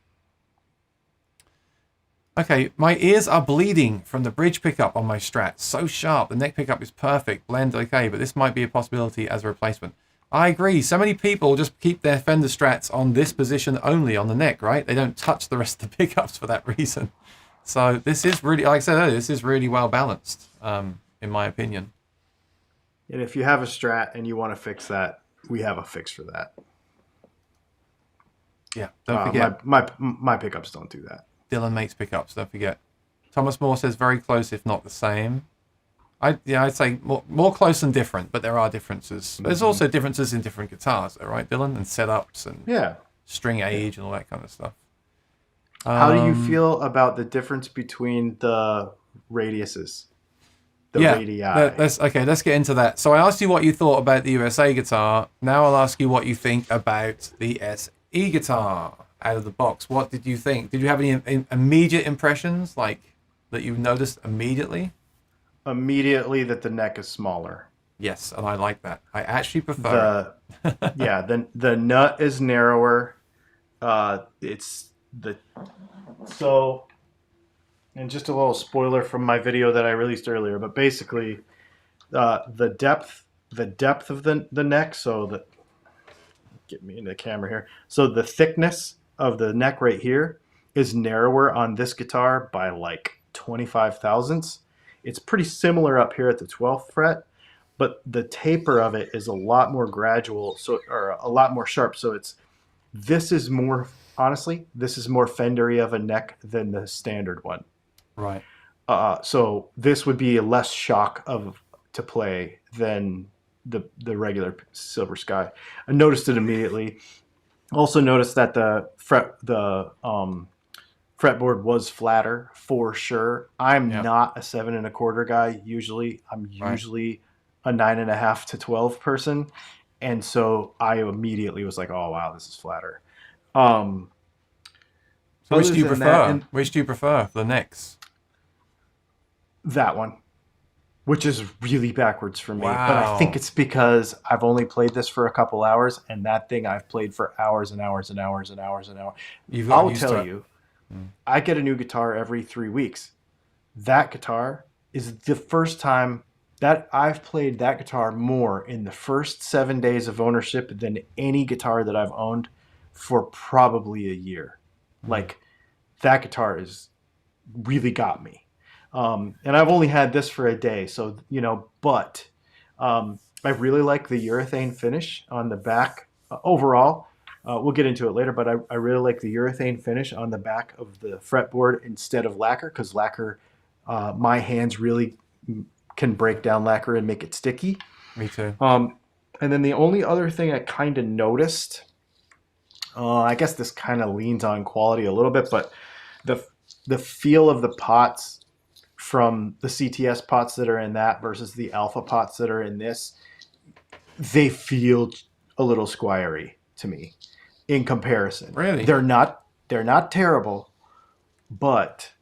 Okay, my ears are bleeding from the bridge pickup on my Strat. So sharp. The neck pickup is perfect. Blend okay, but this might be a possibility as a replacement. I agree. So many people just keep their Fender Strats on this position only on the neck, right? They don't touch the rest of the pickups for that reason. So this is really, like I said earlier, this is really well balanced, in my opinion. And if you have a Strat and you want to fix that, we have a fix for that. Yeah, don't forget. My pickups don't do that. Dylan makes pickups, don't forget. Thomas Moore says very close, if not the same. I'd say more close than different, but there are differences. There's also differences in different guitars, though, right, Dylan? And setups and string age and all that kind of stuff. How do you feel about the difference between the radiuses? Radii. Let's get into that. So I asked you what you thought about the USA guitar. Now I'll ask you what you think about the SE guitar out of the box. What did you think? Did you have any immediate impressions, like that you noticed immediately? Immediately that the neck is smaller. Yes, and I like that. I actually prefer it. The nut is narrower. And just a little spoiler from my video that I released earlier, but basically the depth of the neck, so that, get me in the camera here. So the thickness of the neck right here is narrower on this guitar by like 25 thousandths. It's pretty similar up here at the 12th fret, but the taper of it is a lot more gradual, or a lot more sharp. So this is more Fendery of a neck than the standard one. Right. So this would be a less shock to play than the regular Silver Sky. I noticed it immediately. Also noticed that the fretboard was flatter for sure. I'm not a 7 1/4 guy usually. I'm usually a 9.5 to 12 person, and so I immediately was like, "Oh wow, this is flatter." So which do you prefer? Which do you prefer? The necks? That one, which is really backwards for me. Wow. But I think it's because I've only played this for a couple hours, and that thing I've played for hours and hours and hours and hours and hours. I'll tell you, I get a new guitar every 3 weeks. That guitar is the first time that I've played that guitar more in the first 7 days of ownership than any guitar that I've owned for probably a year. Like, that guitar is really got me. And I've only had this for a day, so, but I really like the urethane finish on the back overall. We'll get into it later, but I really like the urethane finish on the back of the fretboard instead of lacquer, because lacquer, my hands really can break down lacquer and make it sticky. Me too. And then the only other thing I kind of noticed, I guess this kind of leans on quality a little bit, but the feel of the pots from the CTS pots that are in that versus the alpha pots that are in this, they feel a little squirey to me in comparison. Really? They're not terrible, but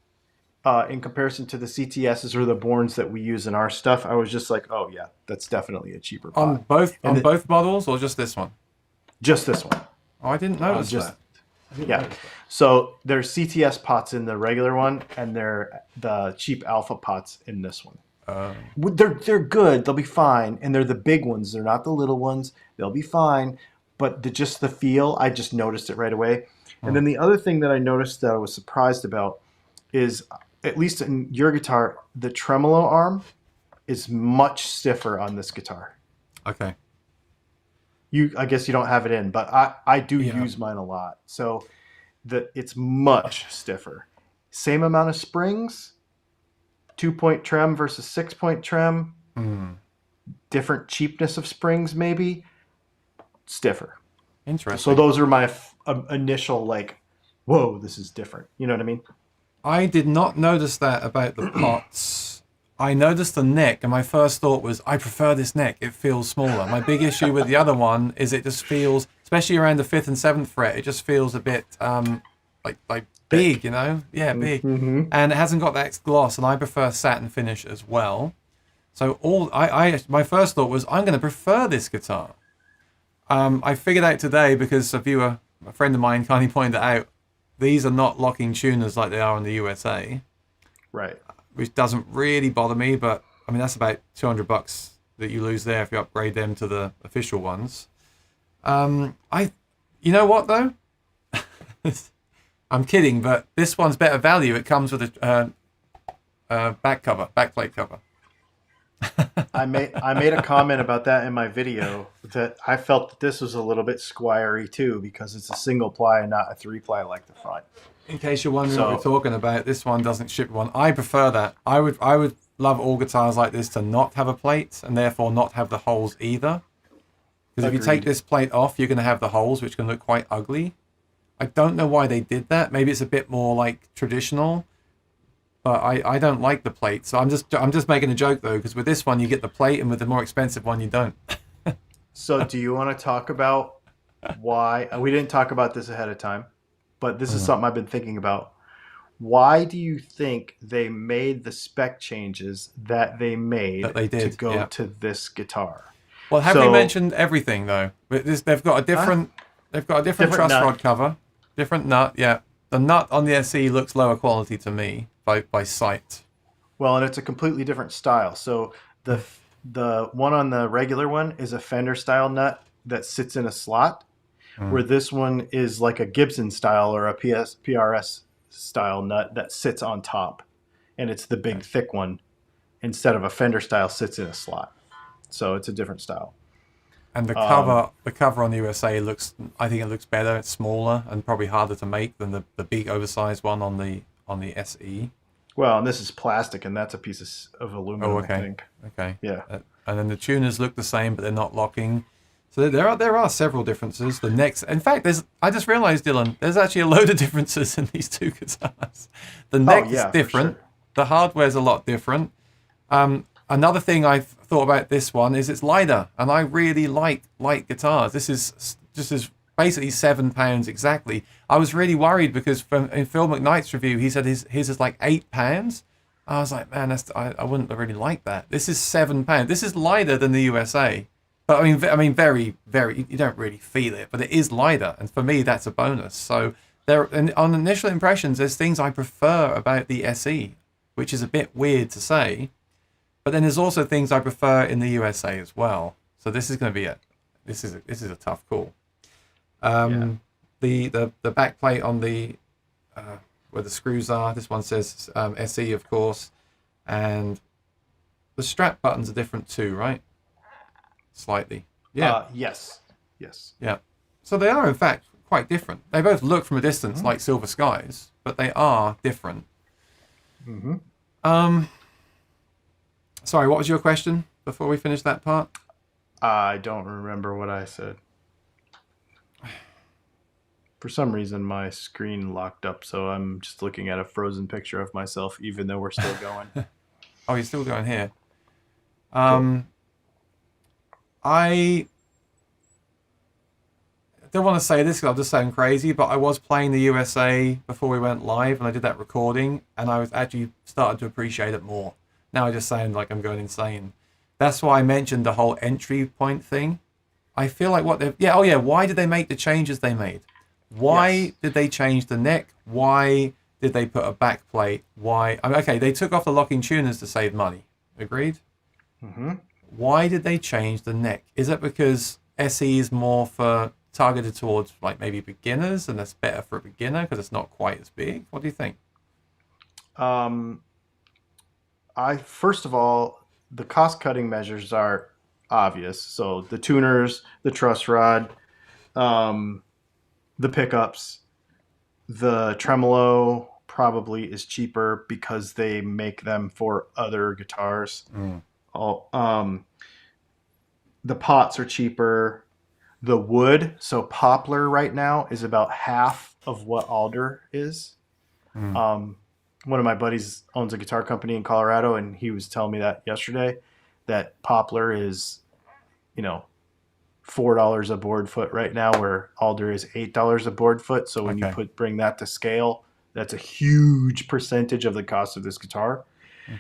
in comparison to the CTSs or the Borns that we use in our stuff, I was just like, oh yeah, that's definitely a cheaper On pot. both And both models or just this one? just this one. Oh, I didn't notice Just that. I didn't yeah. notice that. So there's CTS pots in the regular one, and they're the cheap alpha pots in this one. They're good. They'll be fine, and they're the big ones. They're not the little ones. They'll be fine. But just the feel, I just noticed it right away. And then the other thing that I noticed that I was surprised about is, at least in your guitar, the tremolo arm is much stiffer on this guitar. Okay. I guess you don't have it in, but I do use mine a lot. So it's much stiffer. Same amount of springs, 2-point trem versus 6-point trem. Different cheapness of springs, maybe. Stiffer. Interesting. So those are my initial like, whoa, this is different. You know what I mean? I did not notice that about the pots. I noticed the neck, and my first thought was, I prefer this neck. It feels smaller. My big issue with the other one is it just feels, especially around the 5th and 7th fret, it just feels a bit like big, you know? Yeah, big. Mm-hmm. And it hasn't got that gloss, and I prefer satin finish as well. So my first thought was, I'm going to prefer this guitar. I figured out today, because a friend of mine kindly pointed out, these are not locking tuners like they are in the USA. Right. Which doesn't really bother me, but I mean, that's about $200 that you lose there if you upgrade them to the official ones. You know what though? I'm kidding, but this one's better value. It comes with a backplate cover. I made a comment about that in my video, that I felt that this was a little bit squirey too, because it's a single ply and not a 3-ply like the front. In case you're wondering what we're talking about, this one doesn't ship one. I prefer that. I would love all guitars like this to not have a plate, and therefore not have the holes either. Because if you take this plate off, you're going to have the holes, which can look quite ugly. I don't know why they did that. Maybe it's a bit more like traditional. But I don't like the plate, so I'm just making a joke though, because with this one you get the plate, and with the more expensive one you don't. So do you want to talk about why? We didn't talk about this ahead of time, but this is something I've been thinking about. Why do you think they made the spec changes that they made to go to this guitar? Well, have they mentioned everything though? They've got a different truss rod cover, different nut. Yeah, the nut on the SE looks lower quality to me by sight. Well, and it's a completely different style. So the one on the regular one is a Fender style nut that sits in a slot, where this one is like a Gibson style or a PRS style nut that sits on top, and it's the big thick one instead of a Fender style sits in a slot. So it's a different style. And the cover on the USA I think it looks better. It's smaller and probably harder to make than the big oversized one on the SE. Well, and this is plastic, and that's a piece of aluminum. Oh, okay. I think. Okay. Yeah. And then the tuners look the same, but they're not locking. So there are several differences. The necks, in fact, I just realized, Dylan, there's actually a load of differences in these two guitars. The neck is different. Sure. The hardware's a lot different. Another thing I've thought about this one is it's lighter, and I really like light guitars. This is basically £7 exactly. I was really worried because in Phil McKnight's review, he said his is like £8. I was like, man, I wouldn't have really liked that. This is £7. This is lighter than the USA, but I mean, very, very. You don't really feel it, but it is lighter, and for me, that's a bonus. So on initial impressions, there's things I prefer about the SE, which is a bit weird to say, but then there's also things I prefer in the USA as well. So this is going to be this is a tough call. The back plate on the where the screws are, this one says SE, of course, and the strap buttons are different too, right? Slightly. Yeah. Yes. Yeah. So they are in fact quite different. They both look from a distance like Silver Skies, but they are different. Sorry, what was your question before we finish that part? I don't remember what I said. For some reason, my screen locked up, so I'm just looking at a frozen picture of myself, even though we're still going. Oh, you're still going here. Cool. don't want to say this because I'll just sound crazy, but I was playing the USA before we went live, and I did that recording, and I was actually started to appreciate it more. Now I just sound like I'm going insane. That's why I mentioned the whole entry point thing. I feel like what they've... Yeah, oh yeah, why did they make the changes they made? Why did they change the neck? Why did they put a backplate? Why... I mean, okay, they took off the locking tuners to save money. Agreed? Mm-hmm. Why did they change the neck? Is it because SE is more for targeted towards like maybe beginners, and that's better for a beginner because it's not quite as big? What do you think? I first of all, the cost-cutting measures are obvious. So the tuners, the truss rod, the pickups, the tremolo probably is cheaper because they make them for other guitars. The pots are cheaper. The wood, so poplar right now is about half of what alder is. One of my buddies owns a guitar company in Colorado, and he was telling me that yesterday, that poplar is, $4 a board foot right now, where alder is $8 a board foot. So when you bring that to scale, that's a huge percentage of the cost of this guitar.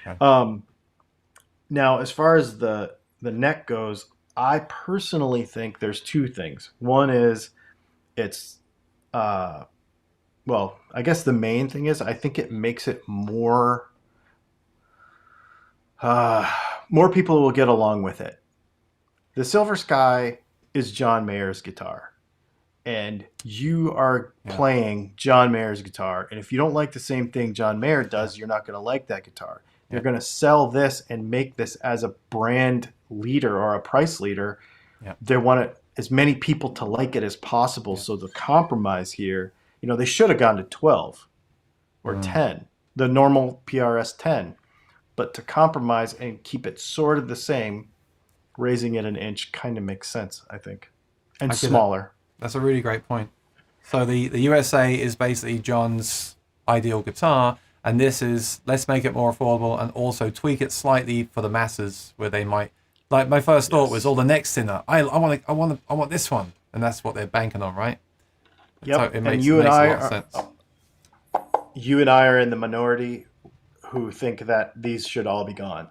Now, as far as the neck goes, I personally think there's two things. One is it's, I guess the main thing is I think it makes it more people will get along with it. The Silver Sky is John Mayer's guitar, and you are playing John Mayer's guitar. And if you don't like the same thing John Mayer does, you're not going to like that guitar. They're going to sell this and make this as a brand leader or a price leader. They want as many people to like it as possible. So the compromise here, they should have gone to 12 or 10, the normal PRS 10. But to compromise and keep it sort of the same, raising it an inch kind of makes sense, I think. And smaller. That's a really great point. So the USA is basically John's ideal guitar, and this is, let's make it more affordable and also tweak it slightly for the masses where they might... Like, my first thought was, the next thinner. I want this one. And that's what they're banking on, right? Yep. So it makes you a lot of sense. You and I are in the minority who think that these should all be gone.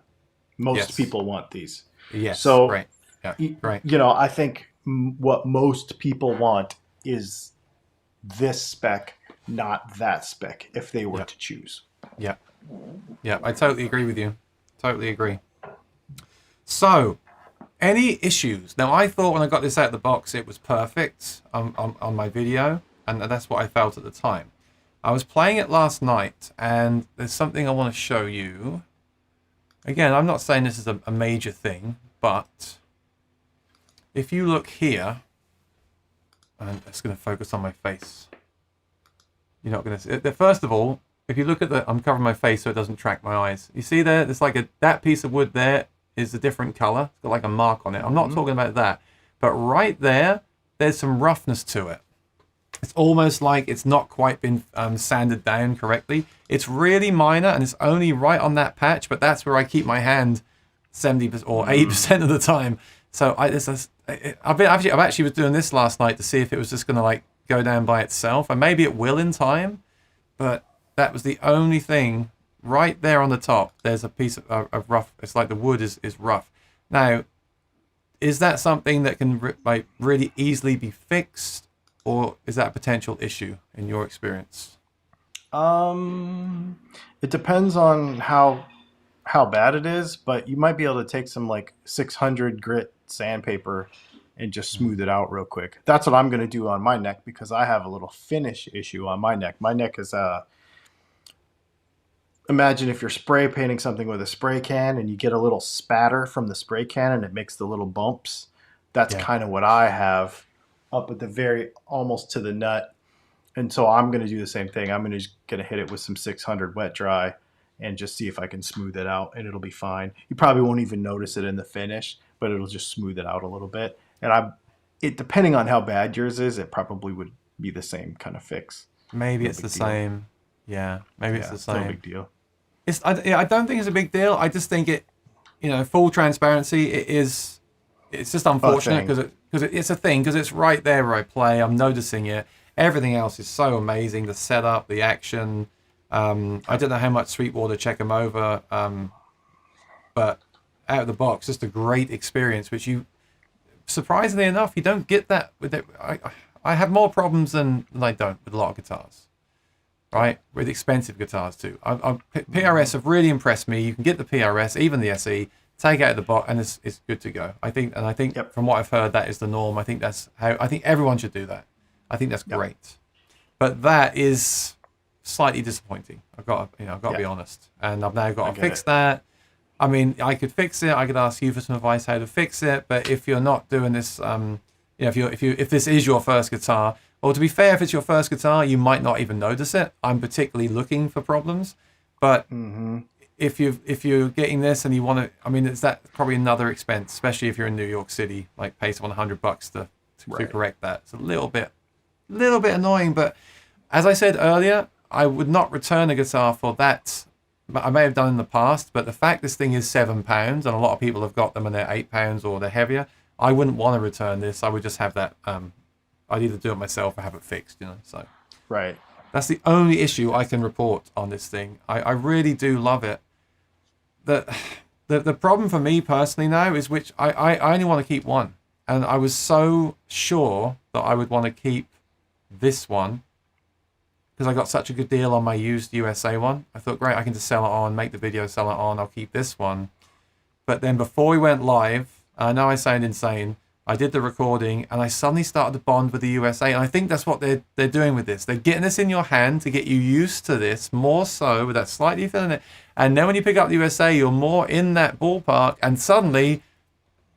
Most people want these. Yes, so, right. Yeah, right. I think what most people want is this spec, not that spec, if they were to choose. Yeah. Yeah, I totally agree with you. Totally agree. So, any issues? Now, I thought when I got this out of the box, it was perfect on my video, and that's what I felt at the time. I was playing it last night, and there's something I want to show you. Again, I'm not saying this is a major thing, but if you look here, and it's going to focus on my face. You're not going to see it. First of all, if you look at I'm covering my face so it doesn't track my eyes. You see there, there's like that piece of wood there is a different color. It's got like a mark on it. I'm not talking about that. But right there, there's some roughness to it. It's almost like it's not quite been sanded down correctly. It's really minor, and it's only right on that patch, but that's where I keep my hand 70% or 80% of the time. So I actually was doing this last night to see if it was just going to like go down by itself, and maybe it will in time, but that was the only thing. Right there on the top, there's a piece of rough. It's like the wood is rough. Now, is that something that can like really easily be fixed, or is that a potential issue in your experience? It depends on how bad it is, but you might be able to take some like 600 grit sandpaper and just smooth it out real quick. That's what I'm going to do on my neck because I have a little finish issue on my neck. My neck is imagine if you're spray painting something with a spray can and you get a little spatter from the spray can and it makes the little bumps. That's kind of what I have up at the very, almost to the nut. And so I'm going to do the same thing. I'm going to hit it with some 600 wet dry and just see if I can smooth it out, and it'll be fine. You probably won't even notice it in the finish, but it'll just smooth it out a little bit. And depending on how bad yours is, it probably would be the same kind of fix. Maybe it's the same. Yeah, maybe it's the same. No big deal. I don't think it's a big deal. I just think it, full transparency, it is It's just unfortunate because it's a thing, because it's right there where I play. I'm noticing it. Everything else is so amazing. The setup, the action. I don't know how much Sweetwater check 'em over, but out of the box, just a great experience, which you, surprisingly enough, you don't get that with it. I have more problems than I don't with a lot of guitars, right? With expensive guitars too. PRS have really impressed me. You can get the PRS, even the SE, take it out of the box, and it's good to go. I think Yep. from what I've heard, that is the norm. I think everyone should do that. I think that's great. But that is slightly disappointing. I've got to be honest, and I've now got to fix that. I mean, I could fix it. I could ask you for some advice how to fix it. But if you're not doing this, if this is your first guitar, or to be fair, if it's your first guitar, you might not even notice it. I'm particularly looking for problems, but if you're getting this and you want to, I mean, it's that probably another expense, especially if you're in New York City, like pay someone $100 to correct that. It's a little bit annoying, but as I said earlier, I would not return a guitar for that. I may have done in the past, but the fact this thing is £7 and a lot of people have got them and they're £8 or they're heavier, I wouldn't want to return this. I would just have that. I'd either do it myself or have it fixed. So that's the only issue I can report on this thing. I really do love it. The problem for me personally now is I only want to keep one, and I was so sure that I would want to keep this one because I got such a good deal on my used USA one. I thought, great, I can just sell it on, make the video, sell it on, I'll keep this one. But then before we went live, I know I sound insane, I did the recording and I suddenly started to bond with the USA, and I think that's what they're doing with this. They're getting this in your hand to get you used to this more so, with that slightly feeling it. And then when you pick up the USA, you're more in that ballpark, and suddenly,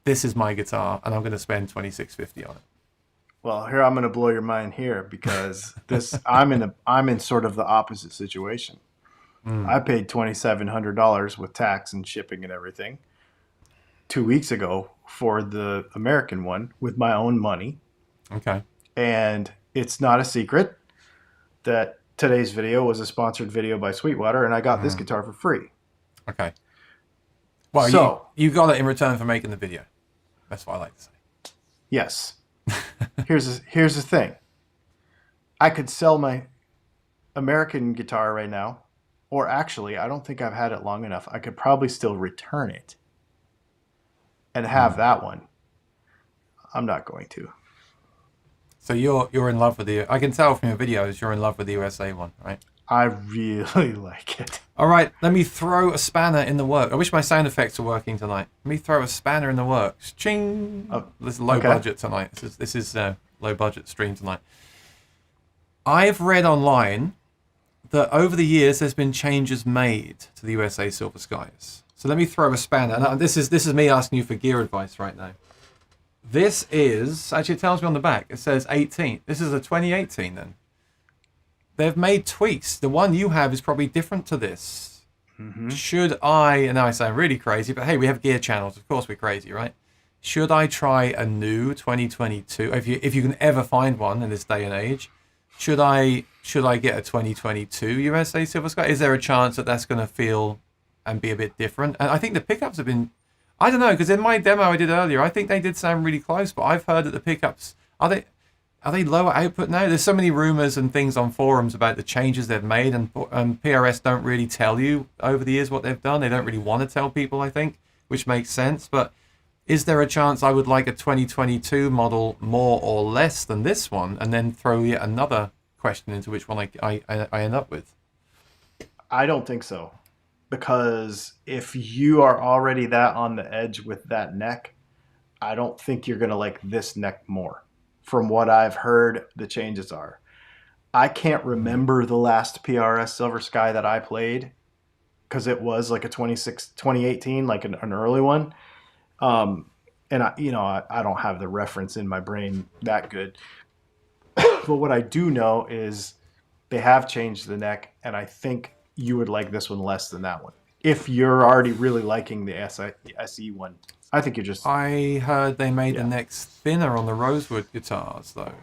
this is my guitar, and I'm going to spend $26.50 on it. Well, here I'm going to blow your mind here because I'm in sort of the opposite situation. I paid $2,700 with tax and shipping and everything 2 weeks ago for the American one with my own money. Okay. And it's not a secret that today's video was a sponsored video by Sweetwater, and I got this guitar for free. Okay. Well, so, you got it in return for making the video. That's what I like to say. Yes. Here's the thing. I could sell my American guitar right now, or actually, I don't think I've had it long enough. I could probably still return it and have that one. I'm not going to. So you're in love with I can tell from your videos you're in love with the USA one, right? I really like it. All right, let me throw a spanner in the works. I wish my sound effects were working tonight. Let me throw a spanner in the works. Ching! This is low budget tonight. This is low budget stream tonight. I've read online that over the years there's been changes made to the USA Silver Skies. So let me throw a spanner. And this is me asking you for gear advice right now. This is, actually it tells me on the back, it says 18. This is a 2018 then. They've made tweaks. The one you have is probably different to this. Should I, and now I sound really crazy, but hey, we have gear channels. Of course we're crazy, right? Should I try a new 2022? If you can ever find one in this day and age, should I get a 2022 USA Silver Sky? Is there a chance that that's going to feel and be a bit different? And I think the pickups have been, I don't know, because in my demo I did earlier, I think they did sound really close, but I've heard that the pickups, are they lower output now? There's so many rumors and things on forums about the changes they've made, and PRS don't really tell you over the years what they've done. They don't really want to tell people, I think, which makes sense. But is there a chance I would like a 2022 model more or less than this one, and then throw yet another question into which one I end up with? I don't think so. Because if you are already that on the edge with that neck, I don't think you're going to like this neck more. From what I've heard, the changes are. I can't remember the last PRS Silver Sky that I played because it was like a 2018, like an early one. And I don't have the reference in my brain that good. But what I do know is they have changed the neck, and I think you would like this one less than that one. If you're already really liking the SE one, I think you're just... I heard they made the neck thinner on the Rosewood guitars, though.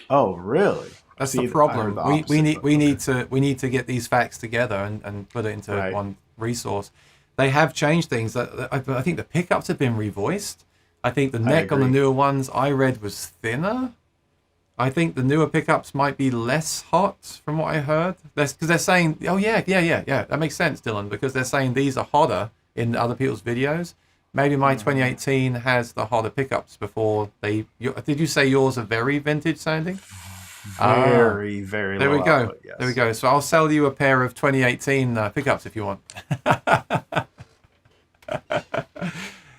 Oh, really? That's the problem. We need to get these facts together and put it into one resource. They have changed things. I think the pickups have been revoiced. I think the neck on the agree. newer ones I read was thinner. I think the newer pickups might be less hot from what I heard. Because they're saying, oh yeah. That makes sense, Dylan, because they're saying these are hotter in other people's videos. Maybe my 2018 has the hotter pickups before they... Did you say yours are very vintage sounding? Very There low we go. output, yes. There we go. So I'll sell you a pair of 2018 pickups if you want.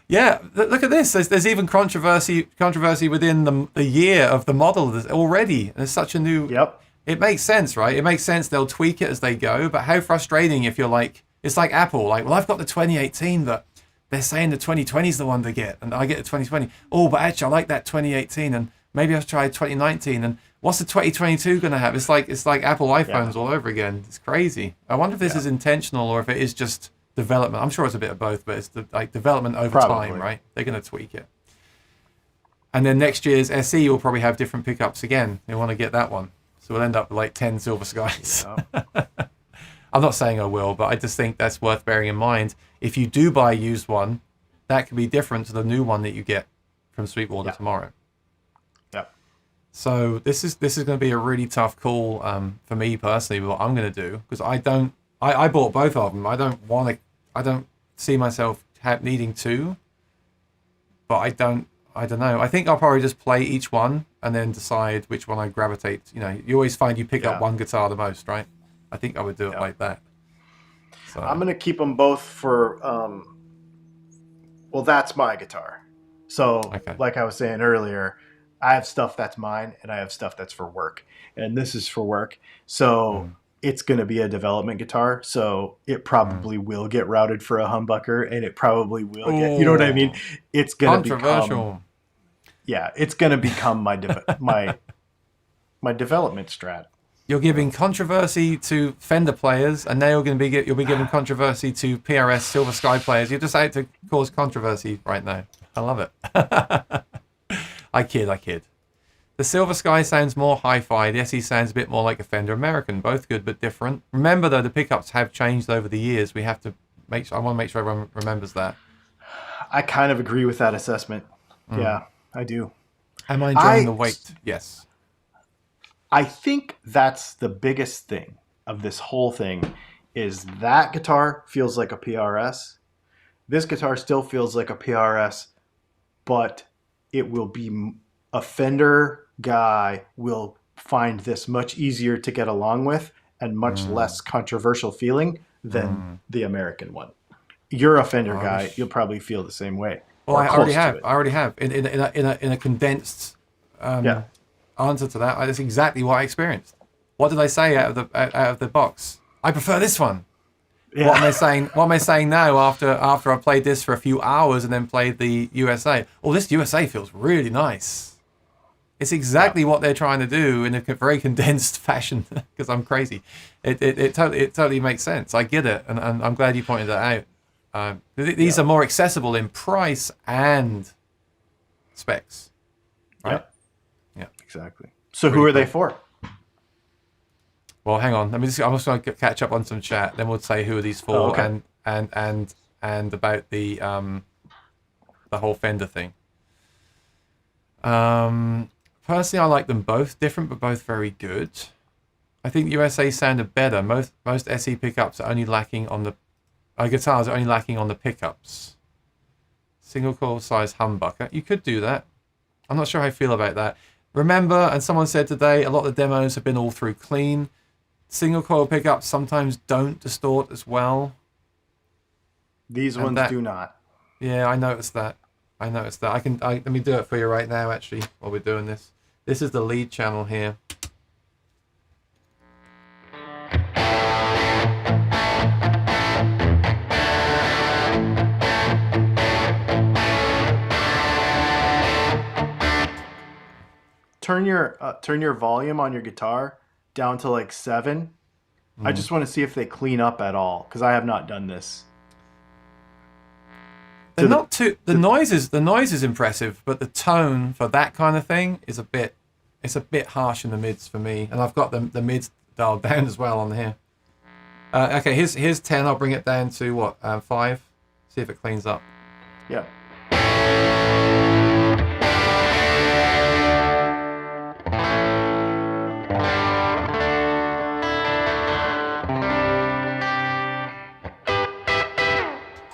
Yeah, look at this. There's even controversy within the year of the model already. There's such a new... Yep. It makes sense, right? It makes sense. They'll tweak it as they go. But how frustrating if you're like... It's like Apple. Like, well, I've got the 2018, but they're saying the 2020 is the one to get. And I get the 2020. Oh, but actually, I like that 2018. And maybe I'll try 2019. And what's the 2022 going to have? It's like Apple iPhones all over again. It's crazy. I wonder if this is intentional or if it is just... development. I'm sure it's a bit of both, but it's like development over time, right? They're going to tweak it. And then next year's SE will probably have different pickups again. They want to get that one. So we'll end up with like 10 Silver Skies. Yeah. I'm not saying I will, but I just think that's worth bearing in mind. If you do buy a used one, that could be different to the new one that you get from Sweetwater tomorrow. Yeah. So this is going to be a really tough call for me personally, what I'm going to do, because I bought both of them. I don't see myself needing two, but I don't know. I think I'll probably just play each one and then decide which one I gravitate. You know, you always find you pick up one guitar the most, right? I think I would do it like that. So I'm going to keep them both for, well, that's my guitar. So like I was saying earlier, I have stuff that's mine and I have stuff that's for work. And this is for work. So it's going to be a development guitar. So it probably will get routed for a humbucker and it probably will get, you know what I mean? It's going to controversial. It's going to become my development strat. You're giving controversy to Fender players, and now you'll be giving controversy to PRS Silver Sky players. You're just out to cause controversy right now. I love it. I kid. The Silver Sky sounds more hi-fi. The SE sounds a bit more like a Fender American. Both good but different. Remember, though, the pickups have changed over the years. We have to make sure. I want to make sure everyone remembers that. I kind of agree with that assessment. Yeah, I do. Am I enjoying the weight? Yes. I think that's the biggest thing of this whole thing is that guitar feels like a PRS. This guitar still feels like a PRS, but it will be a Fender guy will find this much easier to get along with and much less controversial feeling than the American one. You're a Fender guy, you'll probably feel the same way. Well, I already have in a condensed answer to that. That's exactly what I experienced. What did I say out of the box? I prefer this one. Yeah. What am I saying now after I played this for a few hours and then played the USA? Oh, this USA feels really nice. It's exactly what they're trying to do in a very condensed fashion because I'm crazy. It totally makes sense. I get it, and I'm glad you pointed that out. These are more accessible in price and specs, right? Yeah, exactly. So who are they for? Well, hang on. I'm just going to catch up on some chat. Then we'll say who are these for, and about the whole Fender thing. Personally, I like them both. Different, but both very good. I think USA sounded better. Most SE pickups are only lacking on the guitars are only lacking on the pickups. Single coil size humbucker. You could do that. I'm not sure how I feel about that. Remember, and someone said today, a lot of the demos have been all through clean. Single coil pickups sometimes don't distort as well. These ones do not. Yeah, I noticed that. Let me do it for you right now, actually, while we're doing this. This is the lead channel here. Turn your volume on your guitar down to like 7. I just want to see if they clean up at all because I have not done this. They're not too. The noise is impressive, but the tone for that kind of thing is a bit harsh in the mids for me, and I've got the mids dialed down as well on here. Okay, here's 10. I'll bring it down to what 5. See if it cleans up. Yeah.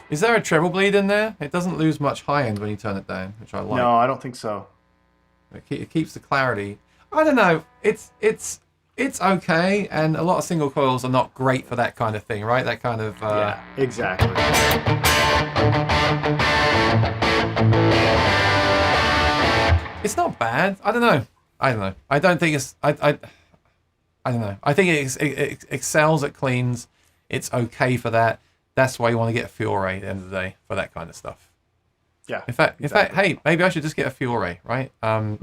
Is there a treble bleed in there? It doesn't lose much high end when you turn it down, which I like. No, I don't think so. It keeps the clarity. I don't know. It's okay, and a lot of single coils are not great for that kind of thing, right? That kind of Yeah, exactly. It's not bad. I don't know. I don't think it's. I don't know. I think it excels at cleans. It's okay for that. That's why you want to get a Fiore at the end of the day for that kind of stuff. Yeah. In fact, hey, maybe I should just get a Fiore, right? For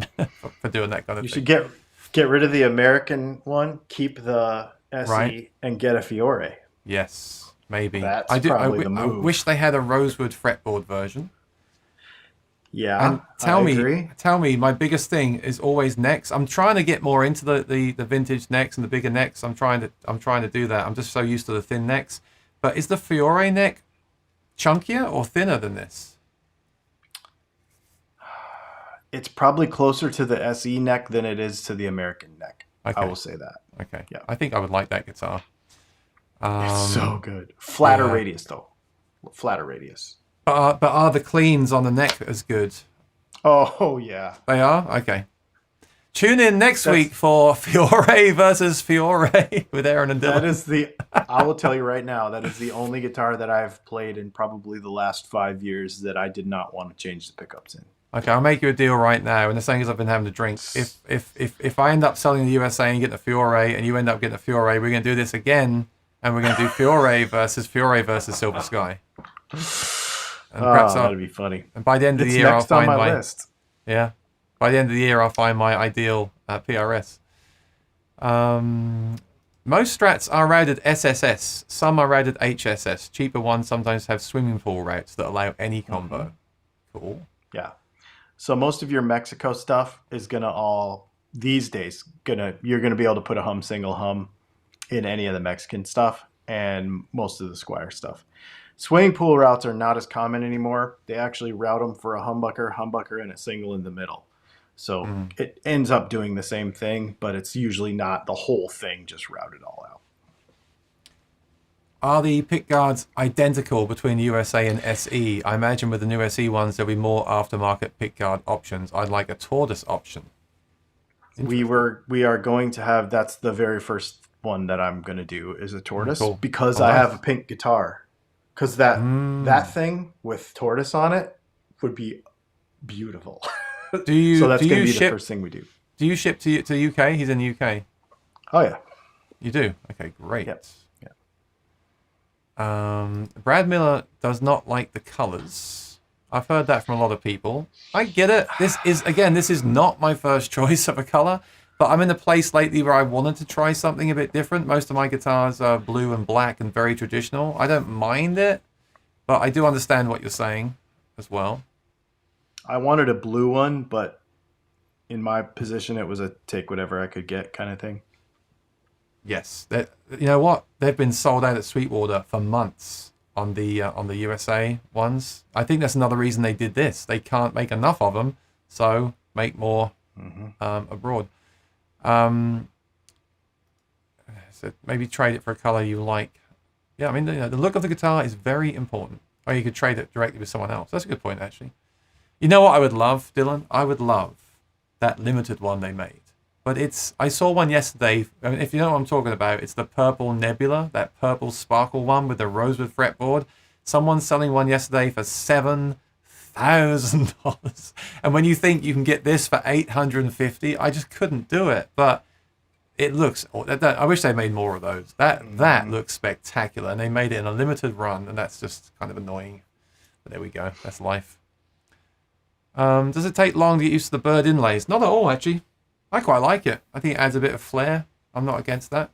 doing that kind of thing. You should get rid of the American one, keep the SE, Right. and get a Fiore. Yes, maybe. That's probably the I move. wish they had a rosewood fretboard version. Yeah, And I tell me, my biggest thing is always necks. I'm trying to get more into the vintage necks and the bigger necks. I'm trying to do that. I'm just so used to the thin necks. But is the Fiore neck chunkier or thinner than this? It's probably closer to the SE neck than it is to the American neck. Okay. I will say that. Okay. Yeah. I think I would like that guitar. It's so good. Flatter yeah. radius, though. Flatter radius. But are the cleans on the neck as good? Oh, yeah. They are? Okay. Tune in next week for Fiore versus Fiore with Aaron and Dylan. I will tell you right now, that is the only guitar that I've played in probably the last 5 years that I did not want to change the pickups in. Okay, I'll make you a deal right now, and the same as I've been having to drink. If I end up selling the USA and getting a Fiore, and you end up getting a Fiore, we're going to do this again, and we're going to do Fiore versus Silver Sky. And perhaps that'd be funny. And by the end of the year, I'll find my list. Yeah. By the end of the year, I'll find my ideal PRS. Most Strats are routed SSS. Some are routed HSS. Cheaper ones sometimes have swimming pool routes that allow any combo. Mm-hmm. Cool. Yeah. So most of your Mexico stuff is these days you're gonna be able to put a hum single hum in any of the Mexican stuff and most of the Squire stuff. Swimming pool routes are not as common anymore. They actually route them for a humbucker, and a single in the middle. So it ends up doing the same thing, but it's usually not the whole thing just routed all out. Are the pick guards identical between USA and SE? I imagine with the new SE ones, there'll be more aftermarket pick guard options. I'd like a tortoise option. We are going to have, that's the very first one that I'm going to do is a tortoise because I have a pink guitar. Because that thing with tortoise on it would be beautiful. So that's going to be the first thing we do. Do you ship to the UK? He's in the UK. Oh, yeah. You do? Okay, great. Yep. Brad Miller does not like the colors. I've heard that from a lot of people. I get it. This is not my first choice of a color, but I'm in a place lately where I wanted to try something a bit different. Most of my guitars are blue and black and very traditional. I don't mind it, but I do understand what you're saying as well. I wanted a blue one, but in my position, it was a take whatever I could get kind of thing. Yes. You know what? They've been sold out at Sweetwater for months on the USA ones. I think that's another reason they did this. They can't make enough of them, so make more abroad. So maybe trade it for a color you like. Yeah, I mean, the look of the guitar is very important. Or you could trade it directly with someone else. That's a good point, actually. You know what I would love, Dylan? I would love that limited one they made. But I saw one yesterday. I mean, if you know what I'm talking about, it's the purple Nebula, that purple sparkle one with the rosewood fretboard. Someone's selling one yesterday for $7,000. And when you think you can get this for $850, I just couldn't do it. But it looks, I wish they made more of those. That looks spectacular. And they made it in a limited run, and that's just kind of annoying. But there we go. That's life. Does it take long to get used to the bird inlays? Not at all, actually. I quite like it. I think it adds a bit of flair. I'm not against that.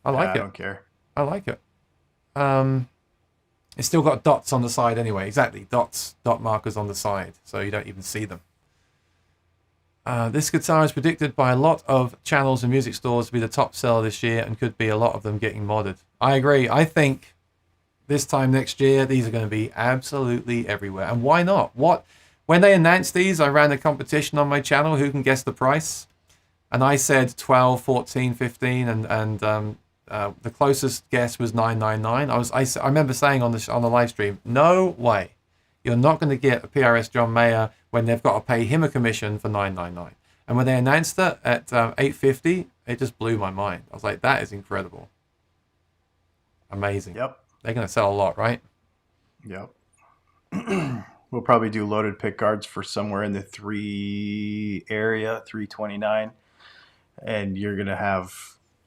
I like it. I don't care. I like it. It's still got dots on the side anyway. Exactly. Dot markers on the side. So you don't even see them. This guitar is predicted by a lot of channels and music stores to be the top seller this year and could be a lot of them getting modded. I agree. I think this time next year, these are going to be absolutely everywhere. And why not? When they announced these, I ran a competition on my channel, who can guess the price? And I said 12, 14, 15, and The closest guess was 999. I remember saying on the live stream, no way, you're not going to get a PRS John Mayer when they've got to pay him a commission for 999. And when they announced it at 850, it just blew my mind. I was like, that is incredible, amazing. Yep. They're going to sell a lot, right? Yep. We'll probably do loaded pick guards for somewhere in the 329, and you're going to have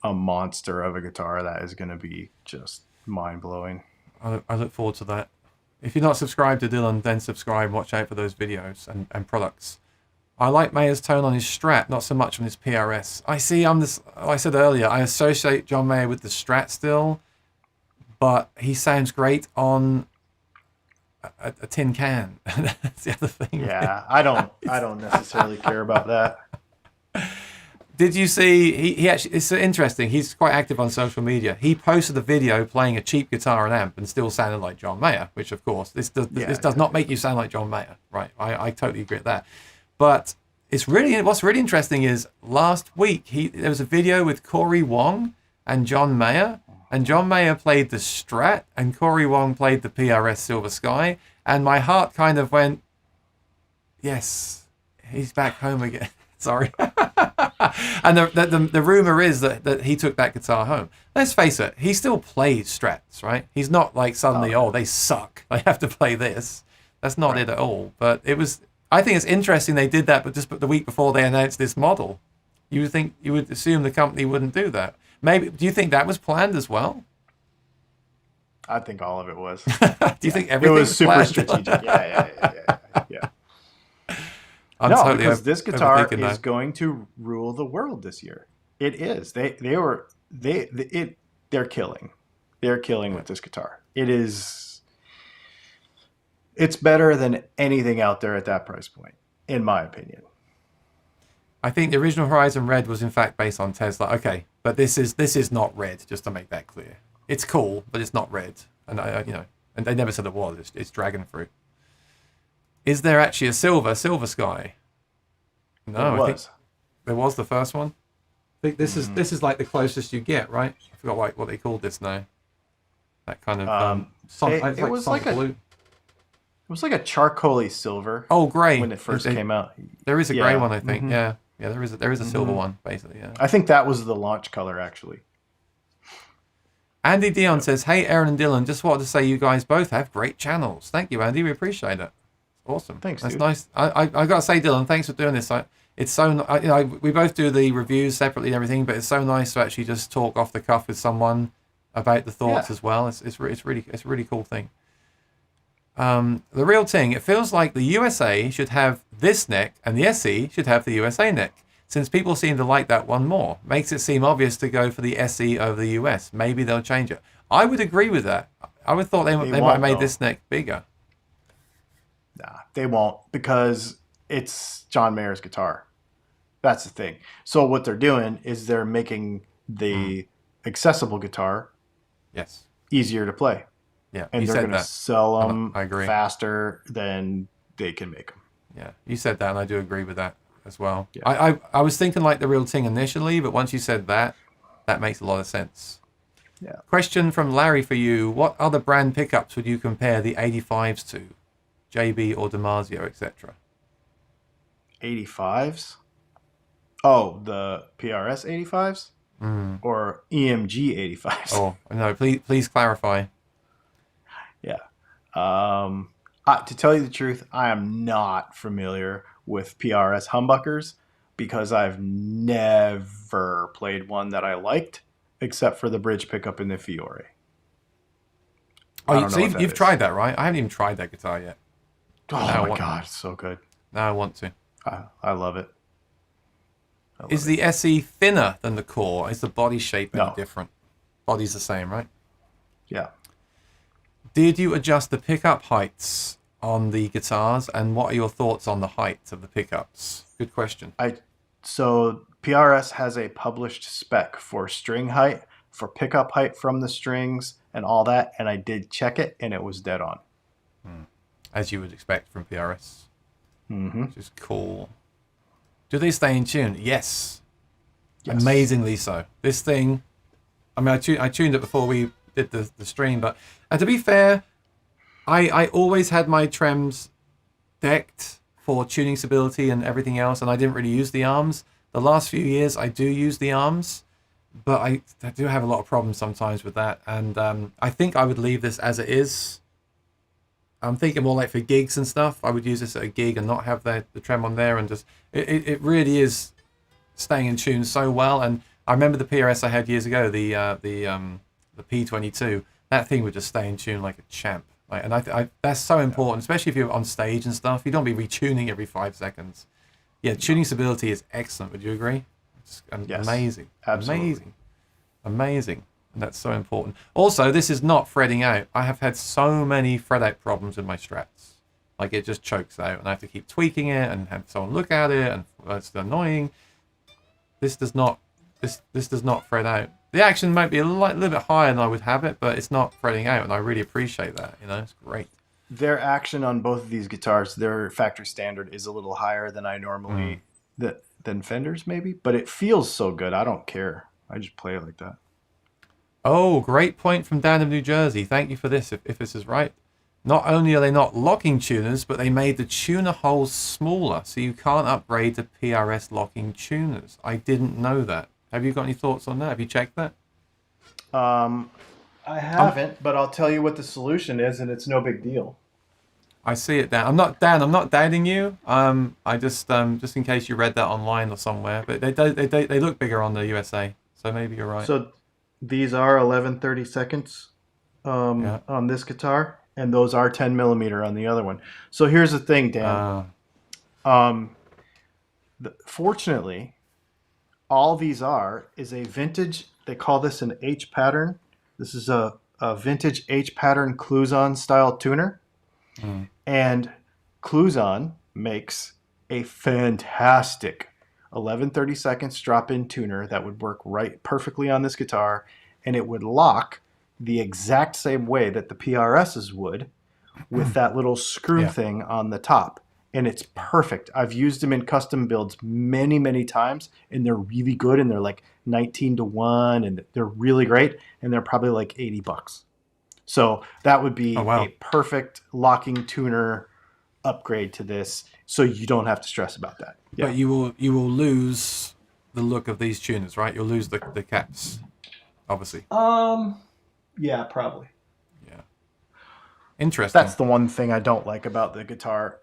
a monster of a guitar that is going to be just mind-blowing. I look forward to that. If you're not subscribed to Dylan, then subscribe. Watch out for those videos and products. I like Mayer's tone on his Strat, not so much on his PRS. I see, I said earlier, I associate John Mayer with the Strat still, but he sounds great on a tin can. That's the other thing. Yeah, I don't necessarily care about that. Did you see, he actually, it's interesting, he's quite active on social media. He posted a video playing a cheap guitar and amp and still sounded like John Mayer, which of course, this does not make you sound like John Mayer, right? I totally agree with that. But what's really interesting is last week, there was a video with Corey Wong and John Mayer, and John Mayer played the Strat and Corey Wong played the PRS Silver Sky, and my heart kind of went, yes, he's back home again. Sorry. And the rumor is that he took that guitar home. Let's face it, he still plays Strats, right? He's not like suddenly, they suck, I have to play this. That's not it at all. But I think it's interesting they did that, but just the week before they announced this model. You would assume the company wouldn't do that. Maybe, do you think that was planned as well? I think all of it was. Do you think everything was super planned? strategic? Yeah. I'm No, totally because this guitar overthinking is that. going to rule the world this year. It is. They're killing. They're killing with this guitar. It's better than anything out there at that price point, in my opinion. I think the original Horizon Red was in fact based on Tesla. Okay, but this is not red. Just to make that clear, it's cool, but it's not red. And and they never said it was. It's dragon fruit. Is there actually a Silver Sky? No, I think there was the first one. I think this is like the closest you get, right? I forgot what they called this now. That kind of it was like blue. It was like a charcoaly silver. Oh, grey. When it first came out. There is a grey one, I think. Mm-hmm. Yeah, there is a silver one, basically. Yeah. I think that was the launch color, actually. Andy Dion says, "Hey, Aaron and Dylan, just wanted to say you guys both have great channels. Thank you, Andy. We appreciate it. Awesome. Thanks. That's dude. nice. I got to say, Dylan, thanks for doing this. It's so we both do the reviews separately and everything, but it's so nice to actually just talk off the cuff with someone about the thoughts as well. It's a really cool thing. The real thing, it feels like the USA should have this neck and the SE should have the USA neck, since people seem to like that one more. Makes it seem obvious to go for the SE over the US. Maybe they'll change it. I would agree with that. I would thought they might have made this neck bigger. Nah, they won't, because it's John Mayer's guitar. That's the thing. So what they're doing is they're making the accessible guitar easier to play. Yeah, and they're going to sell them faster than they can make them. Yeah, you said that, and I do agree with that as well. Yeah. I was thinking like the real thing initially, but once you said that makes a lot of sense. Yeah. Question from Larry for you. What other brand pickups would you compare the 85s to? JB or Damasio, etc. 85s? Oh, the PRS 85s? Or EMG 85s? Oh, no, please clarify. Yeah. To tell you the truth, I am not familiar with PRS humbuckers because I've never played one that I liked except for the bridge pickup in the Fiore. Oh, so you've tried that, right? I haven't even tried that guitar yet. Oh my God, it's so good. Now I want to. I love it. Is the SE thinner than the Core? Is the body shape any different? Body's the same, right? Yeah. Did you adjust the pickup heights on the guitars, and what are your thoughts on the height of the pickups? Good question. So PRS has a published spec for string height, for pickup height from the strings, and all that, and I did check it, and it was dead on. As you would expect from PRS. Mm-hmm. Which is cool. Do they stay in tune? Yes. Amazingly so. This thing I mean, I tuned it before we did the stream, but and to be fair, I always had my trems decked for tuning stability and everything else, and I didn't really use the arms. The last few years, I do use the arms, but I do have a lot of problems sometimes with that, and I think I would leave this as it is. I'm thinking more like for gigs and stuff. I would use this at a gig and not have the trem on there, and just it really is staying in tune so well. And I remember the PRS I had years ago, the P22. That thing would just stay in tune like a champ. Like, and that's so important, especially if you're on stage and stuff. You don't be retuning every 5 seconds. Yeah, tuning stability is excellent. Would you agree? It's amazing. Absolutely. Amazing. And that's so important. Also, this is not fretting out. I have had so many fret out problems with my Strats. Like, it just chokes out, and I have to keep tweaking it and have someone look at it, and it's annoying. This does not fret out. The action might be a little bit higher than I would have it, but it's not fretting out, and I really appreciate that. You know, it's great. Their action on both of these guitars, their factory standard is a little higher than I normally than Fenders maybe, but it feels so good. I don't care. I just play it like that. Oh, great point from Dan of New Jersey. Thank you for this, if this is right. Not only are they not locking tuners, but they made the tuner holes smaller, so you can't upgrade to PRS locking tuners. I didn't know that. Have you got any thoughts on that? Have you checked that? I haven't, but I'll tell you what the solution is, and it's no big deal. I see it, Dan. I'm not doubting you. I just in case you read that online or somewhere, but they look bigger on the USA, so maybe you're right. So these are 11/32 on this guitar, and those are 10 millimeter on the other one. So here's the thing, Dan. Fortunately, all these is a vintage. They call this an H pattern. This is a vintage H pattern Cluzon style tuner, and Cluzon makes a fantastic 11/32 drop-in tuner that would work right perfectly on this guitar, and it would lock the exact same way that the PRSs would, with that little screw thing on the top. And it's perfect. I've used them in custom builds many, many times, and they're really good, and they're like 19-1, and they're really great, and they're probably like $80. So that would be a perfect locking tuner upgrade to this, so you don't have to stress about that. But you will lose the look of these tuners, right? You'll lose the caps, obviously. Yeah, probably. Yeah. Interesting. That's the one thing I don't like about the guitar.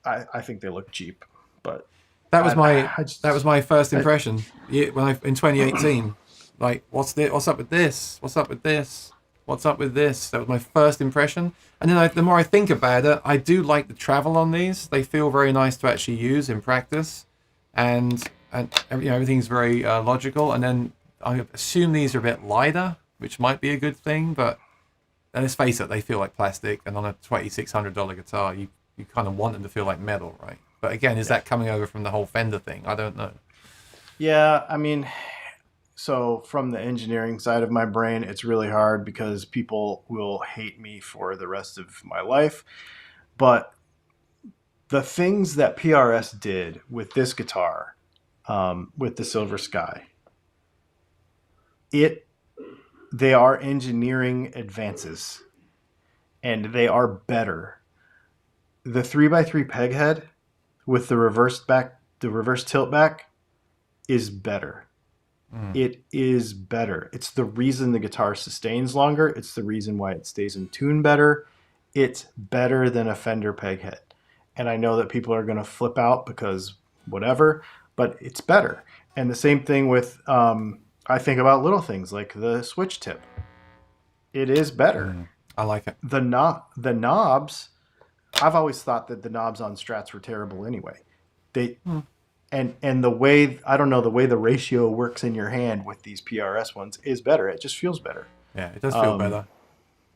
I think they look cheap, but that was my first impression when in 2018. Like, what's up with this? What's up with this? What's up with this? That was my first impression. And then the more I think about it, I do like the travel on these. They feel very nice to actually use in practice, and everything's very logical. And then I assume these are a bit lighter, which might be a good thing. But let's face it, they feel like plastic. And on a $2,600 guitar, you kind of want them to feel like metal, right? But again, is that coming over from the whole Fender thing? I don't know. Yeah, I mean, so from the engineering side of my brain, it's really hard because people will hate me for the rest of my life. But the things that PRS did with this guitar, with the Silver Sky, they are engineering advances, and they are better. The 3x3 peg head with the reverse tilt back is better. It is better. It's the reason the guitar sustains longer. It's the reason why it stays in tune better. It's better than a Fender peg head. And I know that people are going to flip out because whatever, but it's better. And the same thing with, I think about little things like the switch tip. It is better. I like it. The knobs, I've always thought that the knobs on Strats were terrible anyway. And the way, I don't know, the way the ratio works in your hand with these PRS ones is better. It just feels better. Yeah, it does feel better.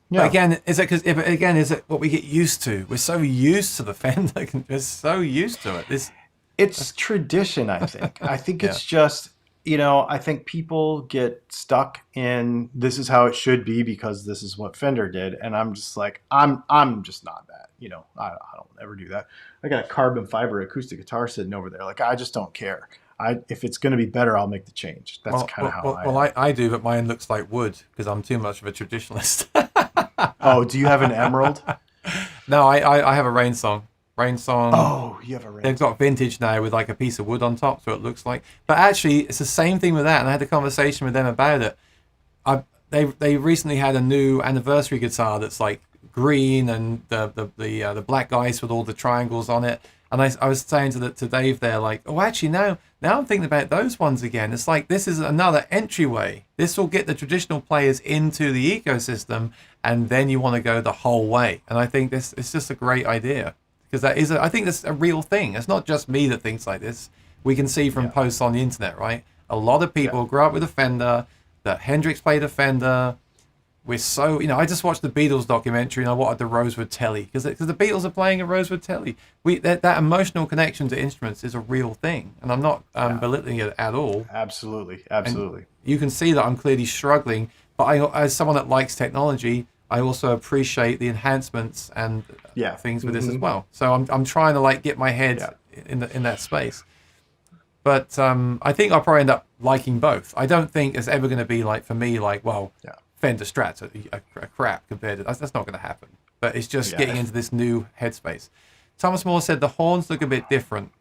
Yeah. But again, is it what we get used to? We're so used to the Fender. We're so used to it. It's tradition, I think. I think it's just, I think people get stuck in this is how it should be because this is what Fender did. And I'm just like, I'm just not that. I don't ever do that. I got a carbon fiber acoustic guitar sitting over there. Like, I just don't care. if it's going to be better, I'll make the change. That's Well, kind of how I well, am. I do, but mine looks like wood because I'm too much of a traditionalist. Oh, do you have an emerald? No, I have a rain song. Rain song. Oh, you have a They've ransom. got vintage now with like a piece of wood on top, so it looks like. But actually, it's the same thing with that. And I had a conversation with them about it. They recently had a new anniversary guitar that's like green and the black ice with all the triangles on it. And I was saying to Dave there, like, oh, actually now I'm thinking about those ones again. It's like this is another entryway. This will get the traditional players into the ecosystem, and then you want to go the whole way. And I think this is just a great idea because I think that's a real thing. It's not just me that thinks like this. We can see from Yeah. posts on the internet, right? A lot of people grew up with a Fender. That Hendrix played a Fender. We're so, I just watched the Beatles documentary and I wanted the Rosewood Telly because the Beatles are playing a Rosewood Telly. That emotional connection to instruments is a real thing, and I'm not belittling it at all. Absolutely. And you can see that I'm clearly struggling, but as someone that likes technology, I also appreciate the enhancements and things with this as well. So I'm trying to like get my head in that space. But I think I'll probably end up liking both. I don't think it's ever going to be like, for me, like, well, Fender Strats are a crap compared to... That's not going to happen. But it's just getting into this new headspace. Thomas Moore said the horns look a bit different.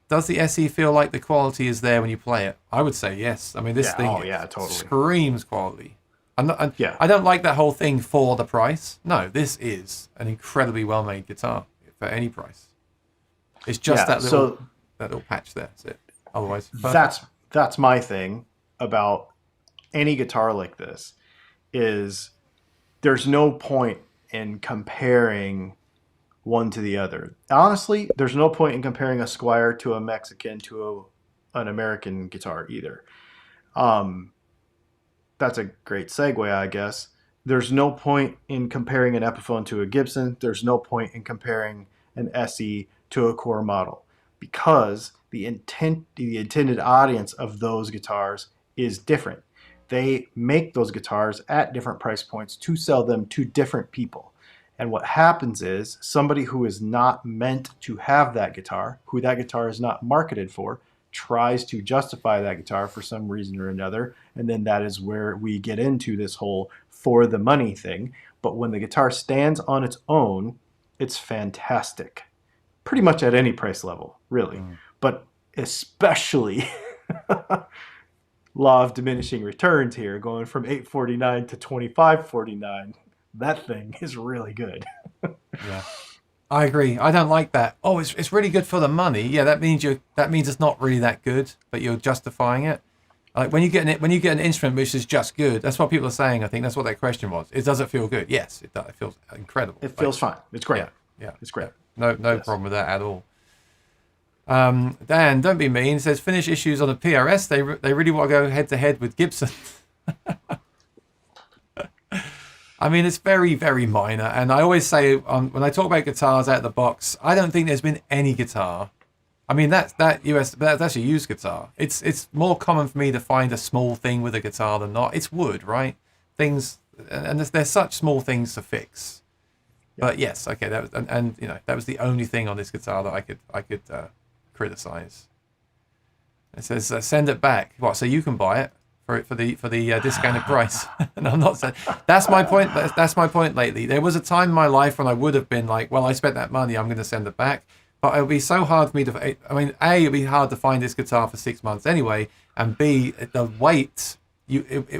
Does the SE feel like the quality is there when you play it? I would say yes. I mean, this thing totally screams quality. I don't like that whole thing for the price. No, this is an incredibly well-made guitar for any price. It's just that little patch there. That's it. Otherwise, perfect. That's my thing about any guitar like this is there's no point in comparing one to the other. Honestly, there's no point in comparing a Squier to a Mexican to an American guitar either. That's a great segue, I guess. There's no point in comparing an Epiphone to a Gibson. There's no point in comparing an SE to a core model, because the intended audience of those guitars is different. They make those guitars at different price points to sell them to different people. And what happens is somebody who is not meant to have that guitar, who that guitar is not marketed for, tries to justify that guitar for some reason or another. And then that is where we get into this whole for the money thing. But when the guitar stands on its own, it's fantastic. Pretty much at any price level, really. But especially law of diminishing returns here, going from $849 to $2549. That thing is really good. Yeah, I agree. I don't like that. Oh, it's really good for the money. Yeah, that means it's not really that good, but you're justifying it. Like when you get an instrument which is just good, that's what people are saying. I think that's what that question was. Does it feel good? Yes, it does. It feels incredible. It feels fine. It's great. Yeah, it's great. No problem with that at all. Dan, don't be mean. Says finish issues on the PRS. They really want to go head to head with Gibson. I mean, it's very, very minor. And I always say when I talk about guitars out of the box, I don't think there's been any guitar. I mean, that's a used guitar. It's more common for me to find a small thing with a guitar than not. It's wood, right? Things, and there's such small things to fix. But yes, okay, that was, and that was the only thing on this guitar that I could criticize. It says send it back. What? So you can buy it for the discounted price? And I'm not saying that's my point. That's my point. Lately, there was a time in my life when I would have been like, well, I spent that money, I'm going to send it back. But it would be so hard for me to. I mean, A, it'd be hard to find this guitar for 6 months anyway, and B, the weight.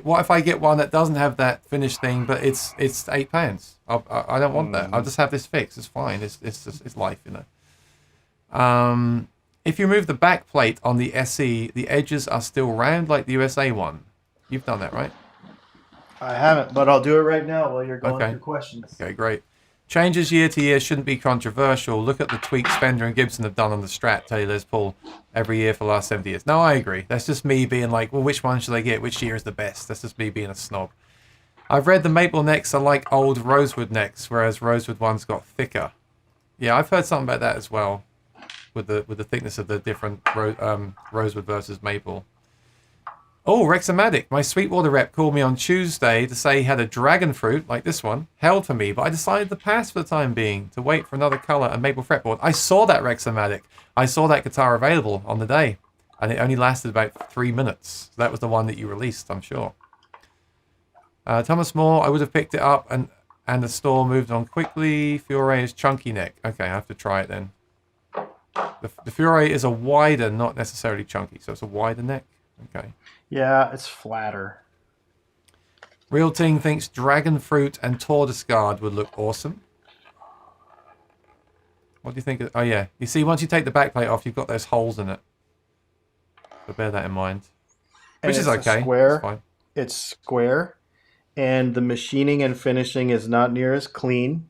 What if I get one that doesn't have that finished thing, but it's £8? I don't want that. I'll just have this fixed. It's fine. It's life, If you remove the back plate on the SE, the edges are still round like the USA one. You've done that, right? I haven't, but I'll do it right now while you're going through questions. Okay, great. Changes year to year shouldn't be controversial. Look at the tweaks Fender and Gibson have done on the Strat, tell you Les Paul, every year for the last 70 years. No, I agree. That's just me being like, well, which one should I get? Which year is the best? That's just me being a snob. I've read the maple necks are like old rosewood necks, whereas rosewood ones got thicker. Yeah, I've heard something about that as well, with the thickness of the different rosewood versus maple. Oh, Rexamatic, my Sweetwater rep called me on Tuesday to say he had a dragon fruit, like this one, held for me, but I decided to pass for the time being, to wait for another colour and maple fretboard. I saw that Rexamatic. I saw that guitar available on the day, and it only lasted about 3 minutes. So that was the one that you released, I'm sure. Thomas Moore, I would have picked it up, and the store moved on quickly. Fiore is chunky neck. Okay, I have to try it then. The Fiore is a wider, not necessarily chunky, so it's a wider neck. Okay. Yeah, it's flatter. Real Ting thinks Dragon Fruit and Tour Discard would look awesome. What do you think? Oh, yeah. You see, once you take the backplate off, you've got those holes in it. So bear that in mind. Which is okay. Square. It's fine. It's square, and the machining and finishing is not near as clean.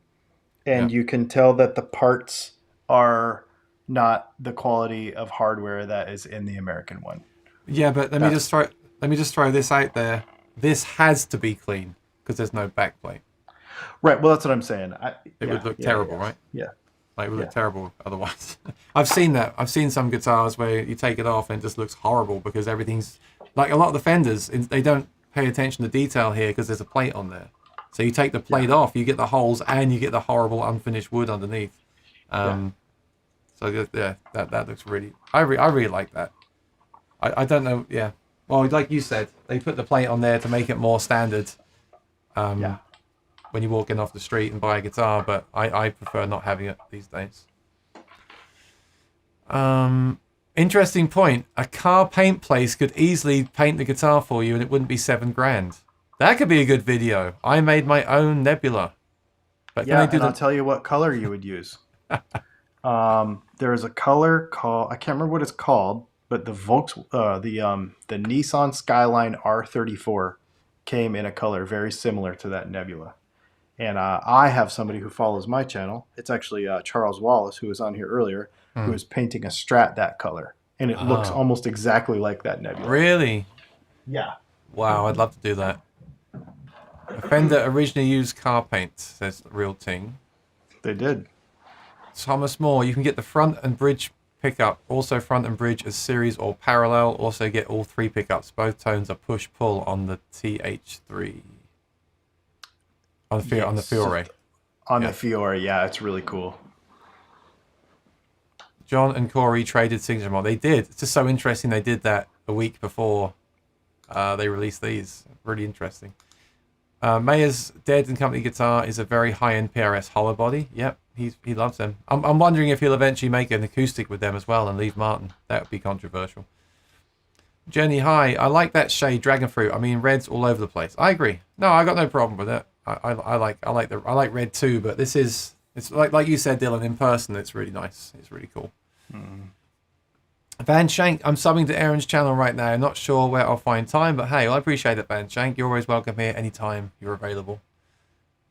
And you can tell that the parts are not the quality of hardware that is in the American one. Yeah, but let me just throw this out there. This has to be clean because there's no backplate. Right. Well, that's what I'm saying. It would look terrible, right? Yeah. Like, it would look terrible otherwise. I've seen that. I've seen some guitars where you take it off and it just looks horrible because everything's... Like, a lot of the Fenders, they don't pay attention to detail here because there's a plate on there. So you take the plate off, you get the holes, and you get the horrible unfinished wood underneath. So, yeah, that looks really... I really like that. I don't know, yeah. Well, like you said, they put the plate on there to make it more standard when you walk in off the street and buy a guitar, but I prefer not having it these days. Interesting point. A car paint place could easily paint the guitar for you and it wouldn't be $7,000. That could be a good video. I made my own Nebula. But I'll tell you what color you would use. There's a color called, I can't remember what it's called, but the Nissan Skyline R34 came in a color very similar to that Nebula. And I have somebody who follows my channel. It's actually Charles Wallace, who was on here earlier, who is painting a Strat that color. And it looks almost exactly like that Nebula. Really? Yeah. Wow, I'd love to do that. A Fender originally used car paint, says Real Ting. They did. Thomas Moore, you can get the front and bridge pickup, also front and bridge as series or parallel. Also get all 3 pickups. Both tones are push-pull on the TH3. On the Fiore. On the Fiore, yeah, it's really cool. John and Corey traded signature mod. They did. It's just so interesting they did that a week before they released these. Really interesting. Mayer's Dead and Company guitar is a very high-end PRS hollow body. Yep, he loves them. I'm wondering if he'll eventually make an acoustic with them as well and leave Martin. That would be controversial. Jenny, hi. I like that shade Dragon Fruit. I mean, red's all over the place. I agree. No, I got no problem with it. I like red too, but it's like you said, Dylan, in person, it's really nice. It's really cool. Van Shank, I'm subbing to Aaron's channel right now. Not sure where I'll find time, but hey, I appreciate it, Van Shank. You're always welcome here anytime you're available.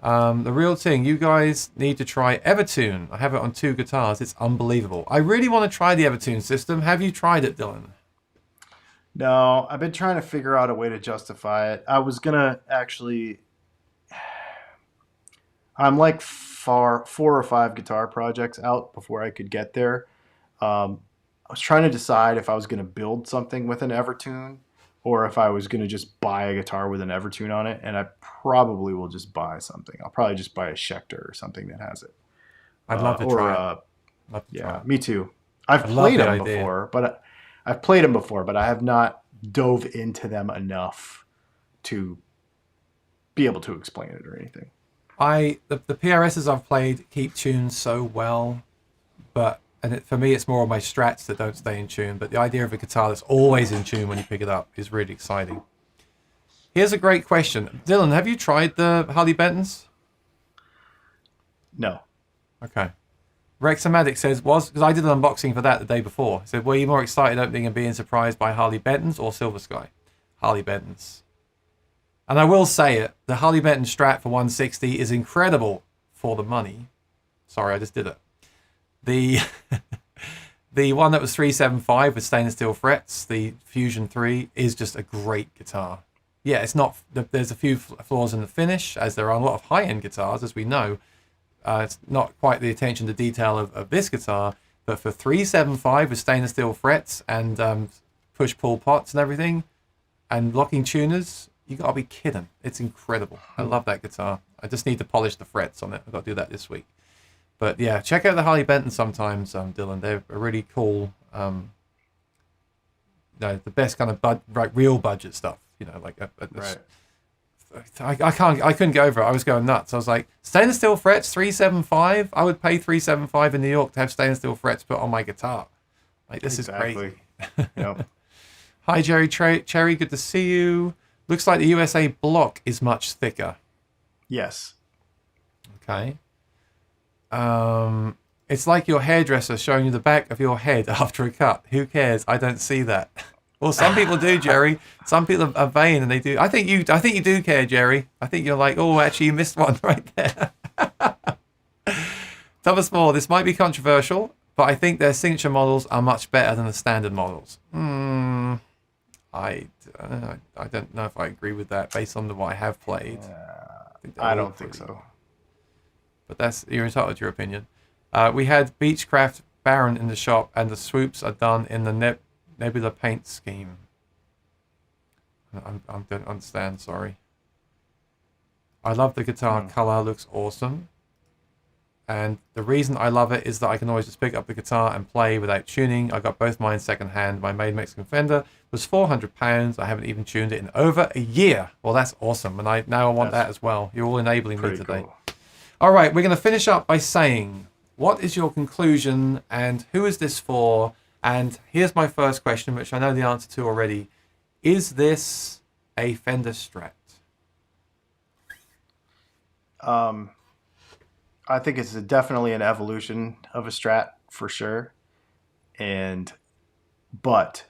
The Real Thing, you guys need to try Evertune. I have it on 2 guitars. It's unbelievable. I really want to try the Evertune system. Have you tried it, Dylan? No, I've been trying to figure out a way to justify it. I was going to actually... I'm like 4 or 5 guitar projects out before I could get there. I was trying to decide if I was going to build something with an Evertune or if I was going to just buy a guitar with an Evertune on it. And I probably will just buy something. I'll probably just buy a Schecter or something that has it. I'd love to try it. Yeah, me too. I've played them before, but I have not dove into them enough to be able to explain it or anything. The PRSs I've played keep tuned so well, for me it's more of my Strats that don't stay in tune, but the idea of a guitar that's always in tune when you pick it up is really exciting. Here's a great question. Dylan, have you tried the Harley Bentons? No. Okay. Rexamatic says, because I did an unboxing for that the day before. He said, were you more excited opening and being surprised by Harley Bentons or Silver Sky? Harley Bentons. And I will say it, the Harley Benton Strat for 160 is incredible for the money. Sorry, I just did it. The one that was 375 with stainless steel frets, the Fusion 3, is just a great guitar. Yeah, it's not. There's a few flaws in the finish, as there are a lot of high-end guitars, as we know. It's not quite the attention to detail of this guitar, but for 375 with stainless steel frets and push-pull pots and everything, and locking tuners, you gotta be kidding. It's incredible. I love that guitar. I just need to polish the frets on it. I've got to do that this week. But yeah, check out the Harley Benton sometimes, Dylan. They're a really cool, the best kind of real budget stuff. Like Right. I couldn't get over it. I was going nuts. I was like, stainless steel frets, 375. I would pay 375 in New York to have stainless steel frets put on my guitar. Like, this is crazy. Yep. Hi, Jerry Cherry. Good to see you. Looks like the USA block is much thicker. Yes. Okay. It's like your hairdresser showing you the back of your head after a cut. Who cares? I don't see that. Well, some people do, Jerry. Some people are vain and they do. I think you do care, Jerry. I think you're like, oh, actually, you missed one right there. Thomas Moore, this might be controversial, but I think their signature models are much better than the standard models. I don't know if I agree with that based on what I have played. I don't think so. But you're entitled to your opinion. We had Beechcraft Baron in the shop, and the swoops are done in the Nebula paint scheme. I don't understand, sorry. I love the guitar color, looks awesome. And the reason I love it is that I can always just pick up the guitar and play without tuning. I got both mine second hand. My made Mexican Fender was £400. I haven't even tuned it in over a year. Well, that's awesome. And I want that as well. You're all enabling me today. Cool. All right, we're going to finish up by saying, what is your conclusion and who is this for? And here's my first question, which I know the answer to already. Is this a Fender Strat? I think it's definitely an evolution of a Strat for sure. But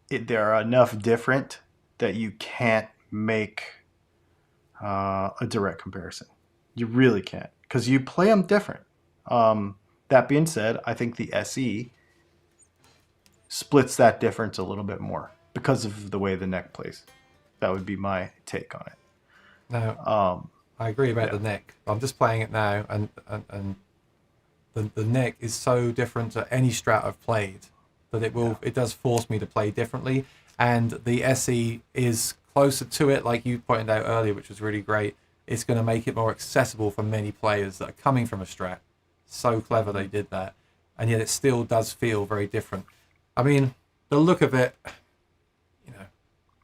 there are enough different that you can't make a direct comparison. You really can't, because you play them different. That being said, I think the SE splits that difference a little bit more because of the way the neck plays. That would be my take on it. No, I agree about the neck. I'm just playing it now, and the neck is so different to any Strat I've played that it does force me to play differently. And the SE is closer to it, like you pointed out earlier, which was really great. It's going to make it more accessible for many players that are coming from a Strat. So clever they did that, and yet it still does feel very different. I mean, the look of it,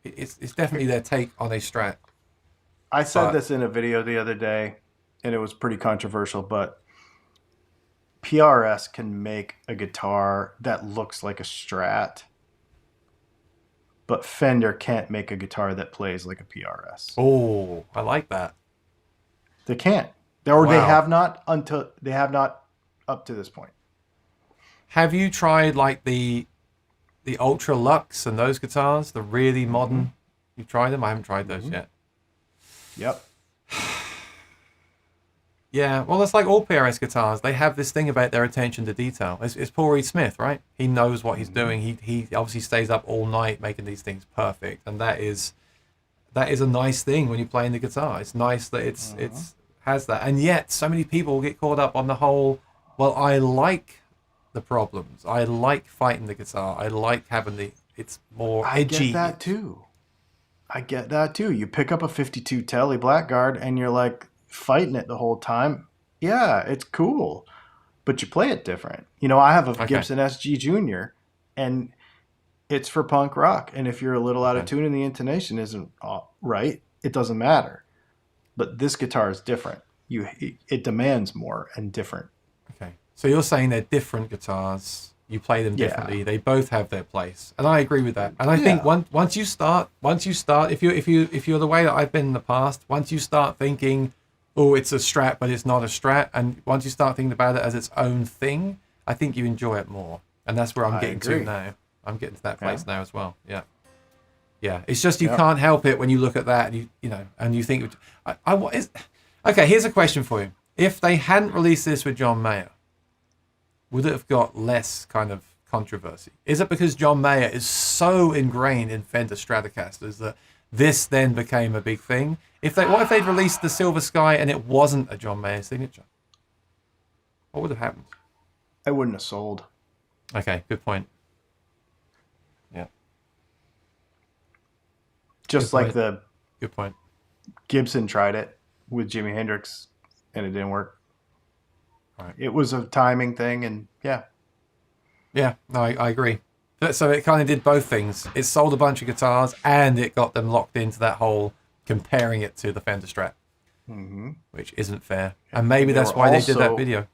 it's definitely their take on a Strat. I said this in a video the other day, and it was pretty controversial, but PRS can make a guitar that looks like a Strat, but Fender can't make a guitar that plays like a PRS. Oh, I like that. They can't. They have not up to this point. Have you tried like the Ultra Lux and those guitars, the really modern? You've tried them? I haven't tried those yet. Yep. Yeah, well, it's like all PRS guitars. They have this thing about their attention to detail. It's Paul Reed Smith, right? He knows what he's doing. He obviously stays up all night making these things perfect, and that is a nice thing when you're playing the guitar. It's nice that it's has that, and yet so many people get caught up on the whole. Well, I like the problems. I like fighting the guitar. I like having it's more edgy. I get that too. You pick up a 52 Telly Blackguard and you're like fighting it the whole time. Yeah, it's cool, but you play it different. I have a Gibson SG Junior, and it's for punk rock. And if you're a little out of tune and the intonation isn't right, it doesn't matter. But this guitar is different. It demands more and different. Okay. So you're saying they're different guitars. You play them differently. Yeah. They both have their place, and I agree with that. And I think once you start, if you're the way that I've been in the past, once you start thinking, oh, it's a Strat, but it's not a Strat, and once you start thinking about it as its own thing, I think you enjoy it more. And that's where I'm getting to now. I'm getting to that place now as well. Yeah. Yeah. It's just you can't help it when you look at that, and and you think, okay. Here's a question for you: if they hadn't released this with John Mayer, would it have got less kind of controversy? Is it because John Mayer is so ingrained in Fender Stratocasters that this then became a big thing? What if they'd released the Silver Sky and it wasn't a John Mayer signature? What would have happened? I wouldn't have sold. Okay, good point. Yeah. Just like point. the Good point. Gibson tried it with Jimi Hendrix, and it didn't work. Right. It was a timing thing, and yeah. Yeah, no, I agree. So it kind of did both things. It sold a bunch of guitars, and it got them locked into that whole comparing it to the Fender Strat, which isn't fair. And maybe that's why they did that video.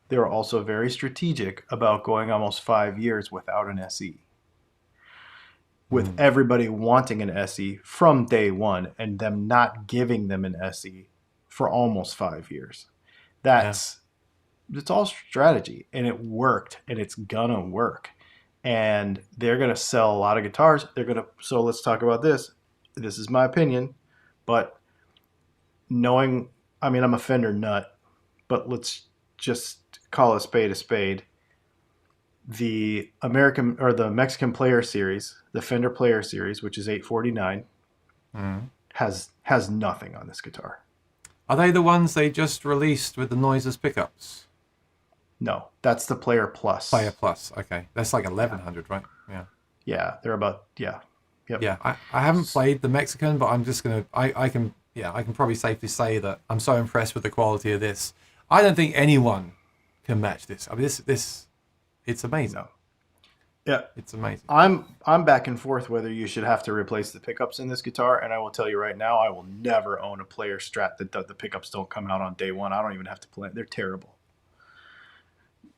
They were also very strategic about going almost 5 years without an SE. With everybody wanting an SE from day one, and them not giving them an SE for almost 5 years. It's all strategy, and it worked, and it's gonna work. And they're gonna sell a lot of guitars. So let's talk about this. This is my opinion, but knowing, I mean, I'm a Fender nut, but let's just call a spade a spade. The American or the Mexican Player Series, the Fender Player Series, which is 849, has nothing on this guitar. Are they the ones they just released with the noiseless pickups? No, that's the Player Plus. Player Plus, okay. That's like 1100, right? Yeah. Yeah, they're about, yeah. Yep. Yeah, I haven't played the Mexican, but I'm just going to, I can probably safely say that I'm so impressed with the quality of this. I don't think anyone can match this. I mean, this it's amazing. No. Yeah. It's amazing. I'm back and forth whether you should have to replace the pickups in this guitar, and I will tell you right now, I will never own a Player Strat that the pickups don't come out on day one. I don't even have to play. They're terrible.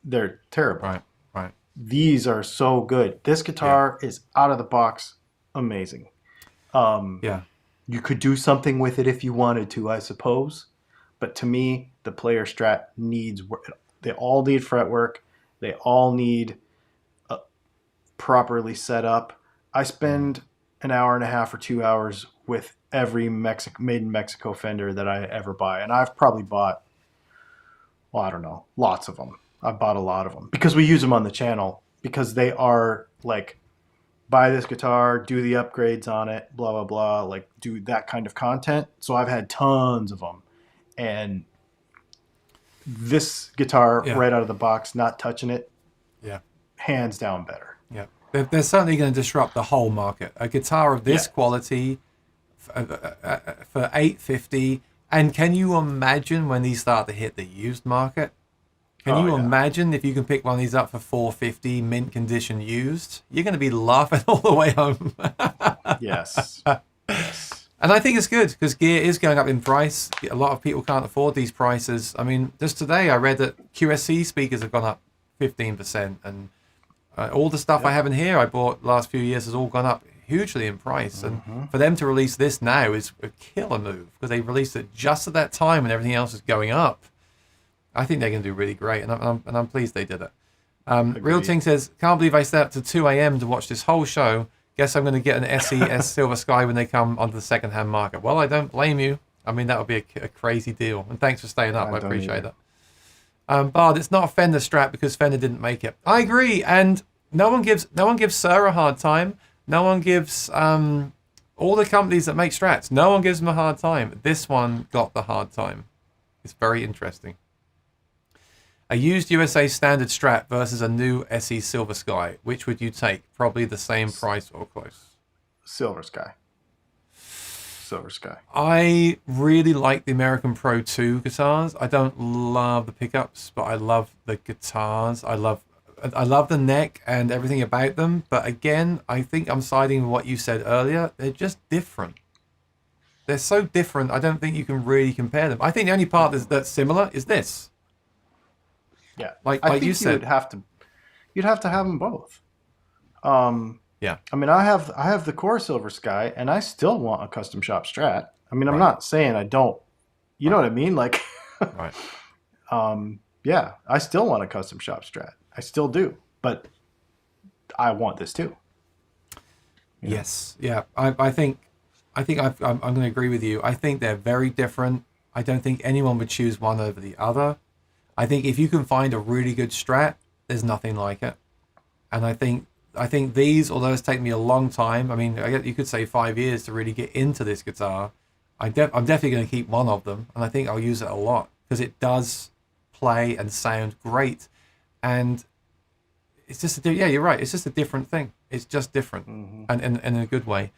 They're terrible. Right. These are so good. This guitar is out of the box amazing. You could do something with it if you wanted to, I suppose. But to me, the Player Strat needs work. They all need fretwork. They all need properly set up. I spend an hour and a half or 2 hours with every made in Mexico Fender that I ever buy. And I've probably bought, well, I don't know, lots of them. I've bought a lot of them because we use them on the channel, because they are like, buy this guitar, do the upgrades on it, blah, blah, blah, like do that kind of content. So I've had tons of them. And this guitar right out of the box, not touching it, hands down better. Yeah. They're certainly going to disrupt the whole market. A guitar of this quality for $850. And can you imagine when these start to hit the used market? Can you imagine if you can pick one of these up for $450, mint condition used? You're going to be laughing all the way home. Yes. And I think it's good because gear is going up in price. A lot of people can't afford these prices. I mean, just today I read that QSC speakers have gone up 15%. And all the stuff I have in here I bought last few years has all gone up hugely in price. And for them to release this now is a killer move because they released it just at that time when everything else is going up. I think they're going to do really great, and I'm pleased they did it. Real Ting says, can't believe I stayed up to 2 a.m. to watch this whole show. Guess I'm going to get an SES Silver Sky when they come onto the second-hand market. Well, I don't blame you. I mean, that would be a crazy deal. And thanks for staying up. I appreciate that. Bard, it's not a Fender Strat because Fender didn't make it. I agree, and no one gives Sir a hard time. No one gives all the companies that make Strats. No one gives them a hard time. This one got the hard time. It's very interesting. A used USA standard Strat versus a new SE Silver Sky. Which would you take? Probably the same price or close. Silver Sky. I really like the American Pro 2 guitars. I don't love the pickups, but I love the guitars. I love the neck and everything about them. But again, I think I'm siding with what you said earlier. They're just different. They're so different. I don't think you can really compare them. I think the only part that's similar is this. Yeah, like you said, you'd have to have them both. Yeah. I mean, I have the core Silver Sky, and I still want a custom shop Strat. I mean, I'm not saying I don't. You know what I mean? Like, right. Yeah, I still want a custom shop Strat. I still do, but I want this too. Yes. Yeah. I think I'm going to agree with you. I think they're very different. I don't think anyone would choose one over the other. I think if you can find a really good Strat, there's nothing like it. And I think these, although it's taken me a long time, I mean, you could say 5 years to really get into this guitar, I'm definitely going to keep one of them, and I think I'll use it a lot because it does play and sound great. And it's just, you're right, it's just a different thing. It's just different, and in a good way.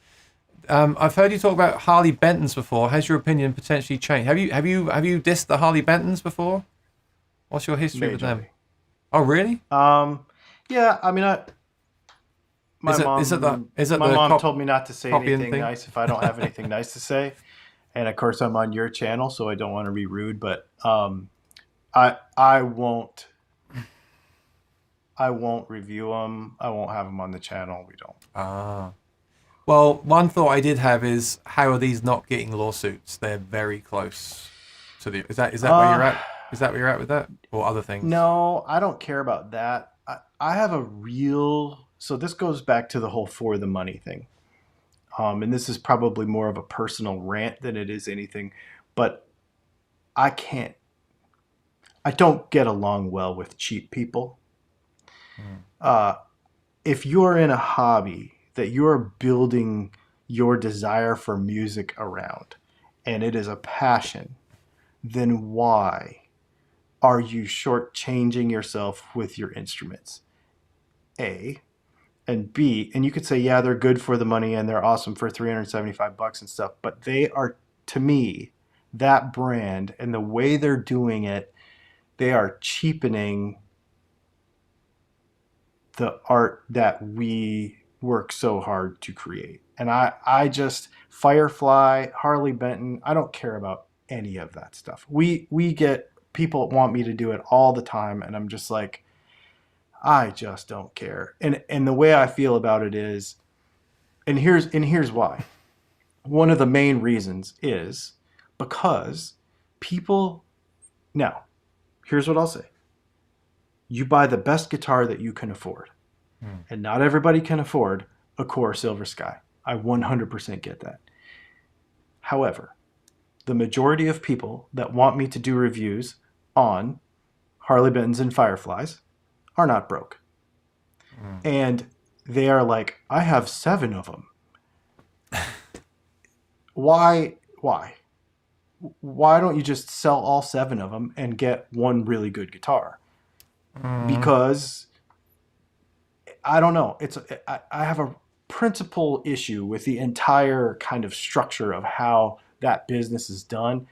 I've heard you talk about Harley Bentons before. Has your opinion potentially changed? Have you dissed the Harley Bentons before? What's your history with them? Majorly. Oh, really? Yeah, I mean, my mom, is it my the mom told me not to say copying anything thing? nice if I don't have anything nice to say. And of course, I'm on your channel, so I don't want to be rude, but I won't review them. I won't have them on the channel. We don't. Ah. Well, one thought I did have is how are these not getting lawsuits? They're very close to the. Is that where you're at? Is that where you're at with that, or other things? No, I don't care about that. I have a real. So this goes back to the whole for the money thing. And this is probably more of a personal rant than it is anything, but I can't. I don't get along well with cheap people. If you're in a hobby that you're building your desire for music around, and it is a passion, then why are you shortchanging yourself with your instruments? A. And B, and you could say, yeah, they're good for the money and they're awesome for $375 and stuff, but they are, to me, that brand and the way they're doing it, they are cheapening the art that we work so hard to create. And I just, Firefly, Harley Benton, I don't care about any of that stuff. We get people want me to do it all the time, and I'm just like, I just don't care. And the way I feel about it is, and here's why. One of the main reasons is because people, now, here's what I'll say. You buy the best guitar that you can afford. And not everybody can afford a Core Silver Sky. I 100% get that. However, the majority of people that want me to do reviews on Harley Bentons and Fireflies are not broke. And they are like, I have 7 of them. Why don't you just sell all 7 of them and get one really good guitar? Because I don't know. I have a principal issue with the entire kind of structure of how that business is done.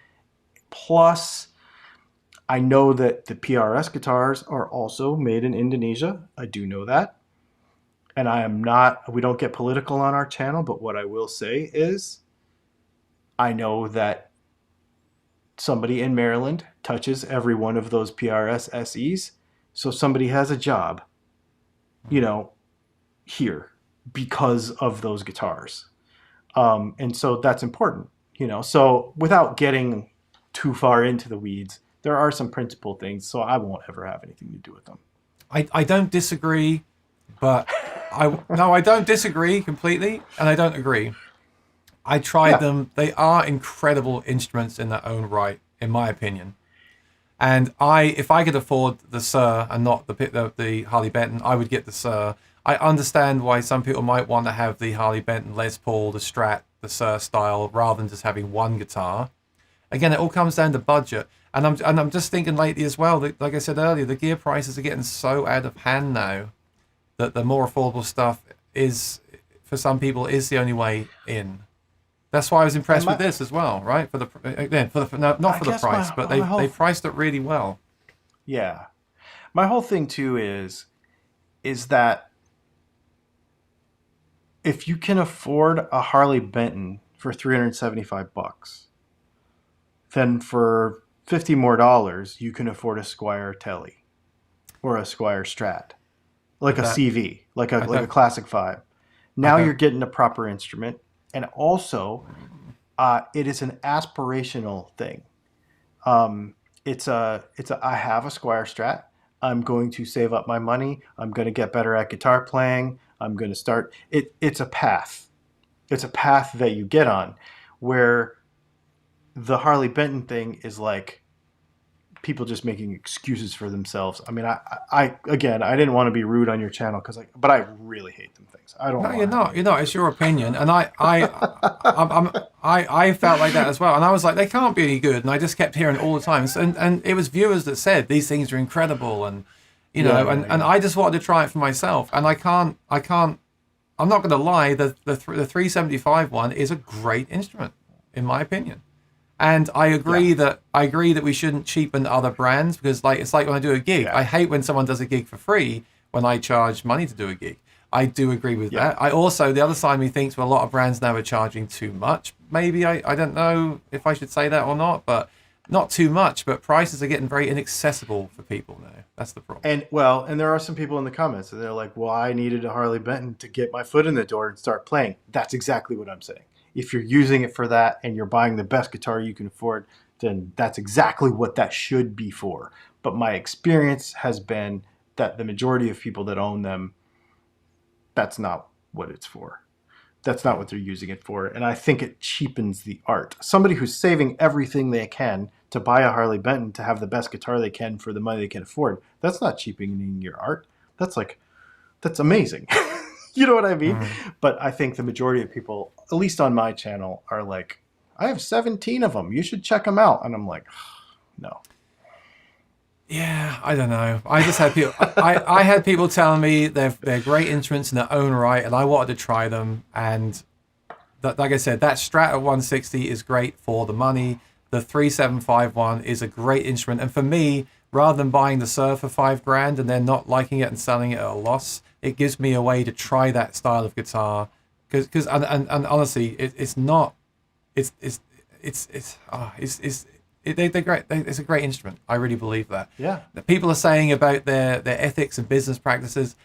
Plus, I know that the PRS guitars are also made in Indonesia. I do know that. And we don't get political on our channel, but what I will say is I know that somebody in Maryland touches every one of those PRS SEs. So somebody has a job, here because of those guitars. And so that's important, So without getting too far into the weeds, there are some principal things, so I won't ever have anything to do with them. I don't disagree, but I don't disagree completely, and I don't agree. I tried them. They are incredible instruments in their own right, in my opinion. And if I could afford the Sir and not the Harley Benton, I would get the Sir. I understand why some people might want to have the Harley Benton Les Paul, the Strat, the Sir style, rather than just having one guitar. Again, it all comes down to budget. And I'm just thinking lately as well, that, like I said earlier, the gear prices are getting so out of hand now that the more affordable stuff is, for some people, is the only way in. That's why I was impressed with this as well, right? Not for the price, but they priced it really well. Yeah. My whole thing too is that if you can afford a Harley Benton for $375, then for $50 more, you can afford a Squier Telly or a Squier Strat, like a CV, like a Classic 5. Now you're getting a proper instrument. And also, it is an aspirational thing. I have a Squier Strat. I'm going to save up my money. I'm going to get better at guitar playing. I'm going to start. It's a path. It's a path that you get on, where the Harley Benton thing is like people just making excuses for themselves. I mean, I didn't want to be rude on your channel but I really hate them things. I don't. No, you're not. You're not. It's your opinion, and I felt like that as well. And I was like, they can't be any good. And I just kept hearing it all the time. And it was viewers that said these things are incredible, and and I just wanted to try it for myself. And I can't I'm not going to lie, the 375 one is a great instrument, in my opinion. And I agree that we shouldn't cheapen other brands, because it's like when I do a gig. Yeah. I hate when someone does a gig for free when I charge money to do a gig. I do agree with that. I also, the other side of me thinks, well, a lot of brands now are charging too much. Maybe I don't know if I should say that or not, but not too much. But prices are getting very inaccessible for people now. That's the problem. And there are some people in the comments, and they're like, well, I needed a Harley Benton to get my foot in the door and start playing. That's exactly what I'm saying. If you're using it for that and you're buying the best guitar you can afford, then that's exactly what that should be for. But my experience has been that the majority of people that own them, that's not what it's for. That's not what they're using it for. And I think it cheapens the art. Somebody who's saving everything they can to buy a Harley Benton to have the best guitar they can for the money they can afford, that's not cheapening your art. That's amazing. You know what I mean? But I think the majority of people, at least on my channel, are like, I have 17 of them. You should check them out. And I'm like, no. Yeah, I don't know. I just had people. I had people telling me they're great instruments in their own right, and I wanted to try them. And like I said, that Strat at 160 is great for the money. The 375 one is a great instrument, and for me, rather than buying the Surf for $5,000 and then not liking it and selling it at a loss, it gives me a way to try that style of guitar. Because honestly, it's not. They're great. It's a great instrument. I really believe that. Yeah. The people are saying about their ethics and business practices.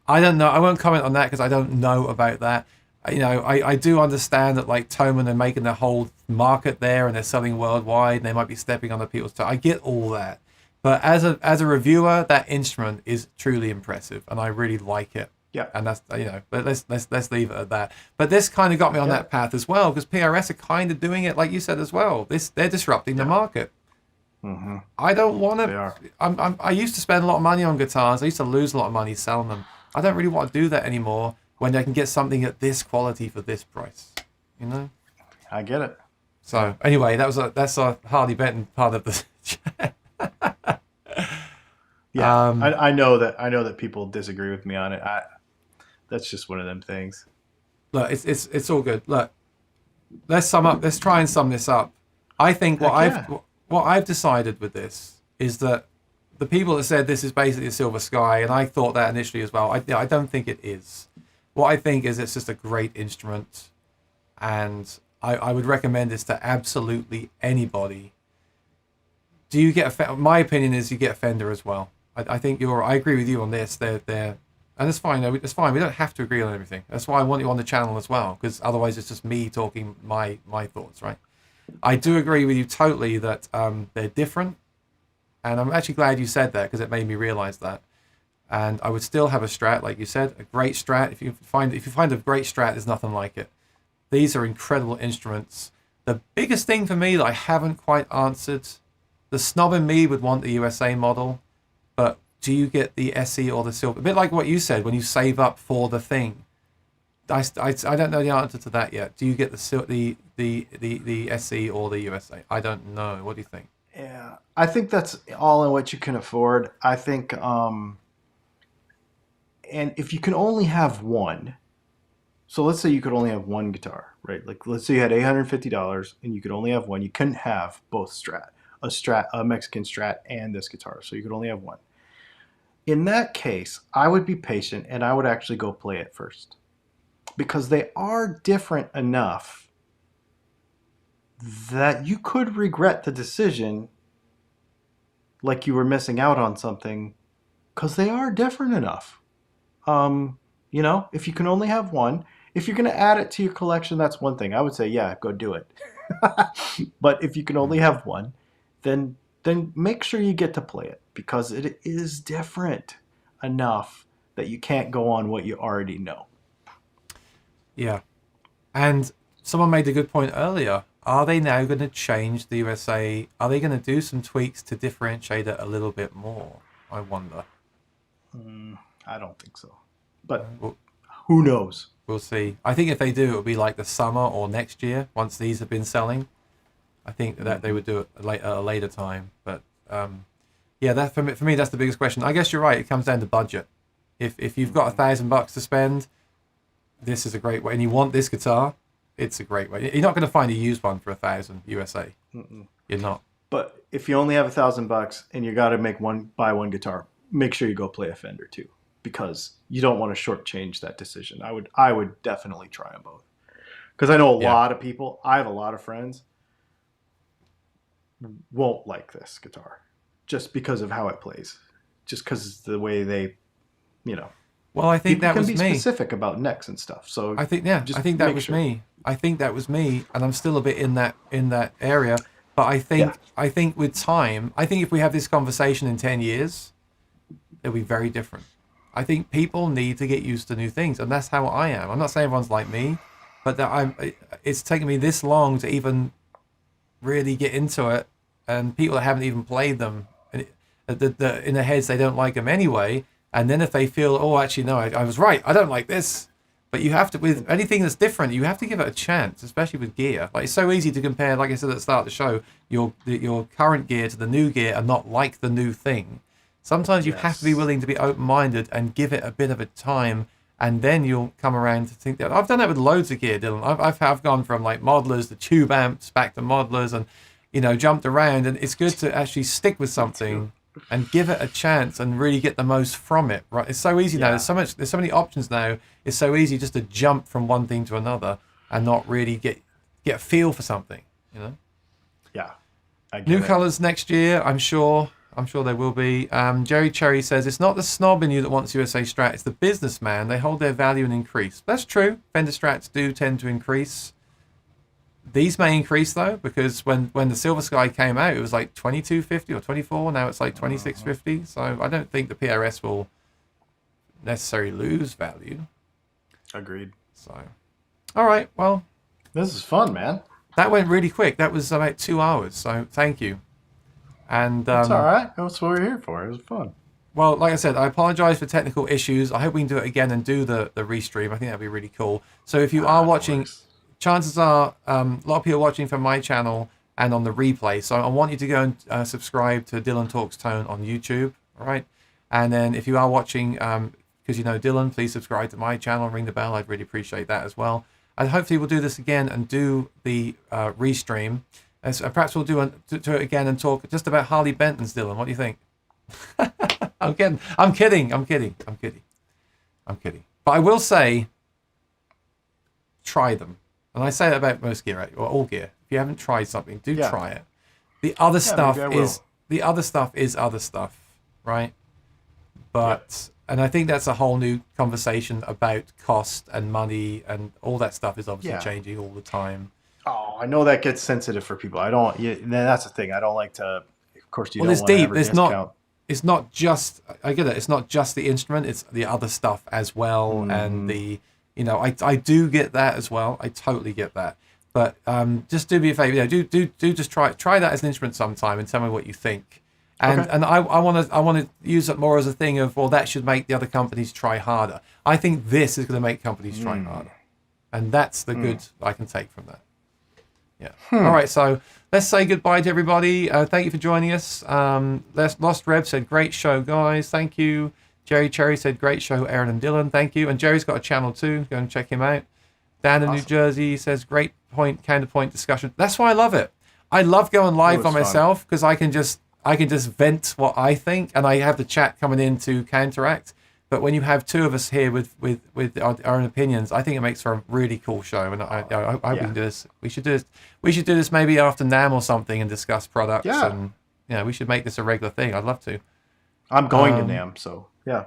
I don't know. I won't comment on that because I don't know about that. You know, I do understand that like Thomann are making their whole market there and they're selling worldwide and they might be stepping on other people's toes. I get all that. But as a reviewer, that instrument is truly impressive and I really like it. Yeah. And that's, you know, but let's leave it at that. But this kind of got me on that path as well, because PRS are kind of doing it like you said as well. They're disrupting the market. Mm-hmm. I don't want They to. are. I used to spend a lot of money on guitars. I used to lose a lot of money selling them. I don't really want to do that anymore when I can get something at this quality for this price. You know. I get it. So anyway, that's a Harley Benton part of the chat. Yeah, I know that people disagree with me on it. That's just one of them things. Look, it's all good. Look, let's sum up. Let's try and sum this up. I think what I've decided with this is that the people that said this is basically a silver sky, and I thought that initially as well. I don't think it is. What I think is it's just a great instrument, and I would recommend this to absolutely anybody. Do you get a? My opinion is you get a Fender as well. I think I agree with you on this. They're and it's fine. It's fine. We don't have to agree on everything. That's why I want you on the channel as well, because otherwise it's just me talking my thoughts, right? I do agree with you totally that they're different, and I'm actually glad you said that because it made me realize that. And I would still have a Strat, like you said, a great Strat. If you find a great Strat, there's nothing like it. These are incredible instruments. The biggest thing for me that I haven't quite answered, the snob in me would want the USA model, but do you get the SE or the silver? A bit like what you said when you save up for the thing. I don't know the answer to that yet. Do you get the SE or the USA? I don't know. What do you think? Yeah, I think that's all in what you can afford. I think, and if you can only have one, so let's say you could only have one guitar, right? Like let's say you had $850 and you could only have one. You couldn't have both a Mexican Strat, and this guitar, so you could only have one. In that case, I would be patient and I would actually go play it first, because they are different enough that you could regret the decision, like you were missing out on something, because they are different enough. You know, if you can only have one, if you're going to add it to your collection, that's one thing. I would say, yeah, go do it. But if you can only have one, then make sure you get to play it, because it is different enough that you can't go on what you already know. Yeah. And someone made a good point earlier. Are they now going to change the USA? Are they going to do some tweaks to differentiate it a little bit more? I wonder. I don't think so. But who knows? We'll see. I think if they do, it'll be like the summer or next year once these have been selling. I think that they would do it at a later time. But yeah, that for me, that's the biggest question. I guess you're right. It comes down to budget. If you've got $1,000 to spend, this is a great way, and you want this guitar, it's a great way. You're not going to find a used one for $1,000 USA. You're not. But if you only have $1,000 and you got to buy one guitar, make sure you go play a Fender too, because you don't want to shortchange that decision. I would definitely try them both, because I know a lot of people. I have a lot of friends won't like this guitar just because of how it plays, just because the way they, Well, I think that was me. Can be specific about necks and stuff. So I think that was me. I think that was me, and I'm still a bit in that area. But I think with time, I think if we have this conversation in 10 years, it'll be very different. I think people need to get used to new things, and that's how I am. I'm not saying everyone's like me, but it's taken me this long to even really get into it, and people that haven't even played them, in their heads they don't like them anyway. And then if they feel, oh, actually no, I was right, I don't like this. But you have to, with anything that's different, you have to give it a chance, especially with gear. Like, it's so easy to compare, like I said at the start of the show, your current gear to the new gear and not like the new thing. Sometimes you have to be willing to be open-minded and give it a bit of a time, and then you'll come around to think that. I've done that with loads of gear, Dylan. I've gone from like modelers to tube amps back to modelers, and jumped around. And it's good to actually stick with something and give it a chance and really get the most from it. Right? It's so easy now. There's so many options now. It's so easy just to jump from one thing to another and not really get a feel for something. Yeah. New colors next year, I'm sure. I'm sure there will be. Jerry Cherry says, it's not the snob in you that wants USA Strat, it's the businessman. They hold their value and increase. That's true. Fender Strats do tend to increase. These may increase, though, because when the Silver Sky came out, it was like $22.50 or $24. Now it's like $26.50. So I don't think the PRS will necessarily lose value. Agreed. So, all right. Well, this is fun, man. That went really quick. That was about 2 hours. So thank you. And that's all right. That's what we're here for. It was fun. Well, like I said, I apologize for technical issues. I hope we can do it again and do the restream. I think that'd be really cool. So if you are watching, chances are a lot of people are watching from my channel and on the replay. So I want you to go and subscribe to Dylan Talks Tone on YouTube. All right. And then if you are watching, because you know Dylan, please subscribe to my channel and ring the bell. I'd really appreciate that as well. And hopefully we'll do this again and do the restream. Perhaps we'll do it again and talk just about Harley Benton's, Dylan. What do you think? I'm kidding. But I will say, try them. And I say that about most gear, right? Or all gear. If you haven't tried something, try it. The other stuff is other stuff, right? But and I think that's a whole new conversation about cost and money, and all that stuff is obviously changing all the time. Oh, I know that gets sensitive for people. I don't. That's the thing. I don't like to. Of course, you don't it's want to deep. ever It's discount. not. It's not just. I get it. It's not just the instrument. It's the other stuff as well, and the. I do get that as well. I totally get that. But just do me a favor. Do just try that as an instrument sometime and tell me what you think. And I want to use it more as a thing of, well, that should make the other companies try harder. I think this is going to make companies try harder, and that's the good I can take from that. Yeah. All right. So let's say goodbye to everybody. Thank you for joining us. Lost Rev said, great show, guys. Thank you. Jerry Cherry said, great show, Aaron and Dylan. Thank you. And Jerry's got a channel too. Go and check him out. Dan in New Jersey says, great point, counterpoint discussion. That's why I love it. I love going live by myself because I can just vent what I think, and I have the chat coming in to counteract. But when you have two of us here with our own opinions, I think it makes for a really cool show. And I hope we can do this. We should do this maybe after NAMM or something and discuss products. Yeah. And we should make this a regular thing. I'd love to. I'm going to NAMM, so yeah.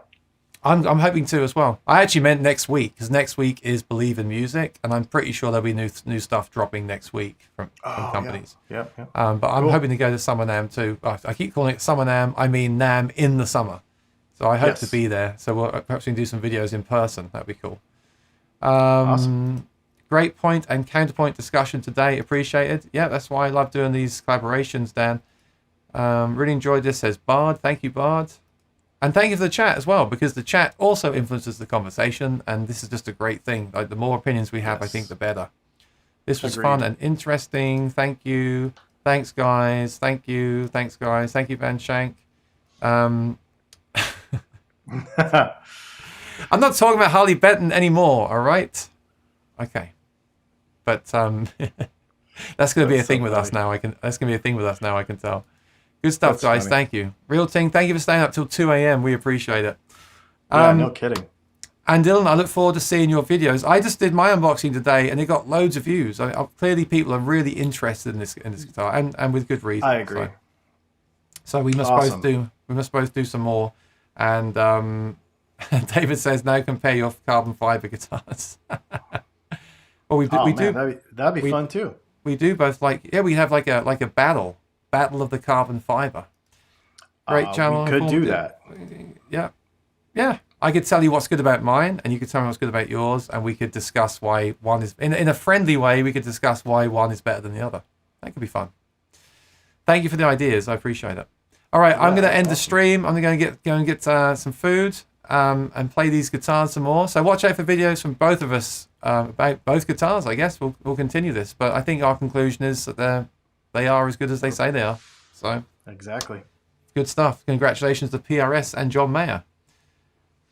I'm hoping to as well. I actually meant next week, because next week is Believe in Music, and I'm pretty sure there'll be new stuff dropping next week from companies. Yeah. But I'm hoping to go to Summer NAMM too. I keep calling it Summer NAMM. I mean NAMM in the summer. So I hope to be there. So perhaps we can do some videos in person. That'd be cool. Awesome. Great point and counterpoint discussion today. Appreciated. Yeah, that's why I love doing these collaborations, Dan. Really enjoyed this, says Bard. Thank you, Bard. And thank you for the chat as well, because the chat also influences the conversation, and this is just a great thing. Like, the more opinions we have, I think the better. This was fun and interesting. Thank you. Thanks, guys. Thank you. Thanks, guys. Thank you, Van Shank. I'm not talking about Harley Benton anymore, all right? Okay. But that's going to be a thing with us now. That's going to be a thing with us now, I can tell. Good stuff, That's guys. funny. Thank you. Real Ting, thank you for staying up till 2 a.m. We appreciate it. Yeah, no kidding. And Dylan, I look forward to seeing your videos. I just did my unboxing today, and it got loads of views. Clearly, people are really interested in this guitar, and with good reason. I agree. So we must both do some more. And David says, now compare your carbon fiber guitars. Well, we do. That'd be fun too. We do both we have like a battle of the carbon fiber. Great channel. We could do that. Yeah. I could tell you what's good about mine, and you could tell me what's good about yours, and we could discuss why one is in a friendly way. We could discuss why one is better than the other. That could be fun. Thank you for the ideas. I appreciate it. All right, I'm going to end the stream. I'm going to go and get some food and play these guitars some more. So watch out for videos from both of us about both guitars. I guess we'll continue this, but I think our conclusion is that they are as good as they say they are. So exactly, good stuff. Congratulations to PRS and John Mayer.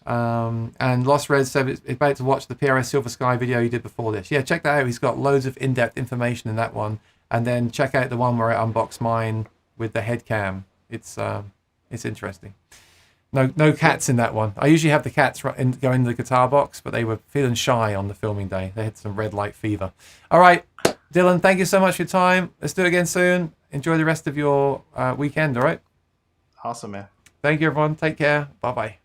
And Lost Red said it's about to watch the PRS Silver Sky video you did before this. Yeah, check that out. He's got loads of in-depth information in that one. And then check out the one where I unboxed mine with the head cam. It's interesting. No cats in that one. I usually have the cats go in the guitar box, but they were feeling shy on the filming day. They had some red light fever. All right, Dylan, thank you so much for your time. Let's do it again soon. Enjoy the rest of your weekend, all right? Awesome, man. Thank you, everyone. Take care. Bye-bye.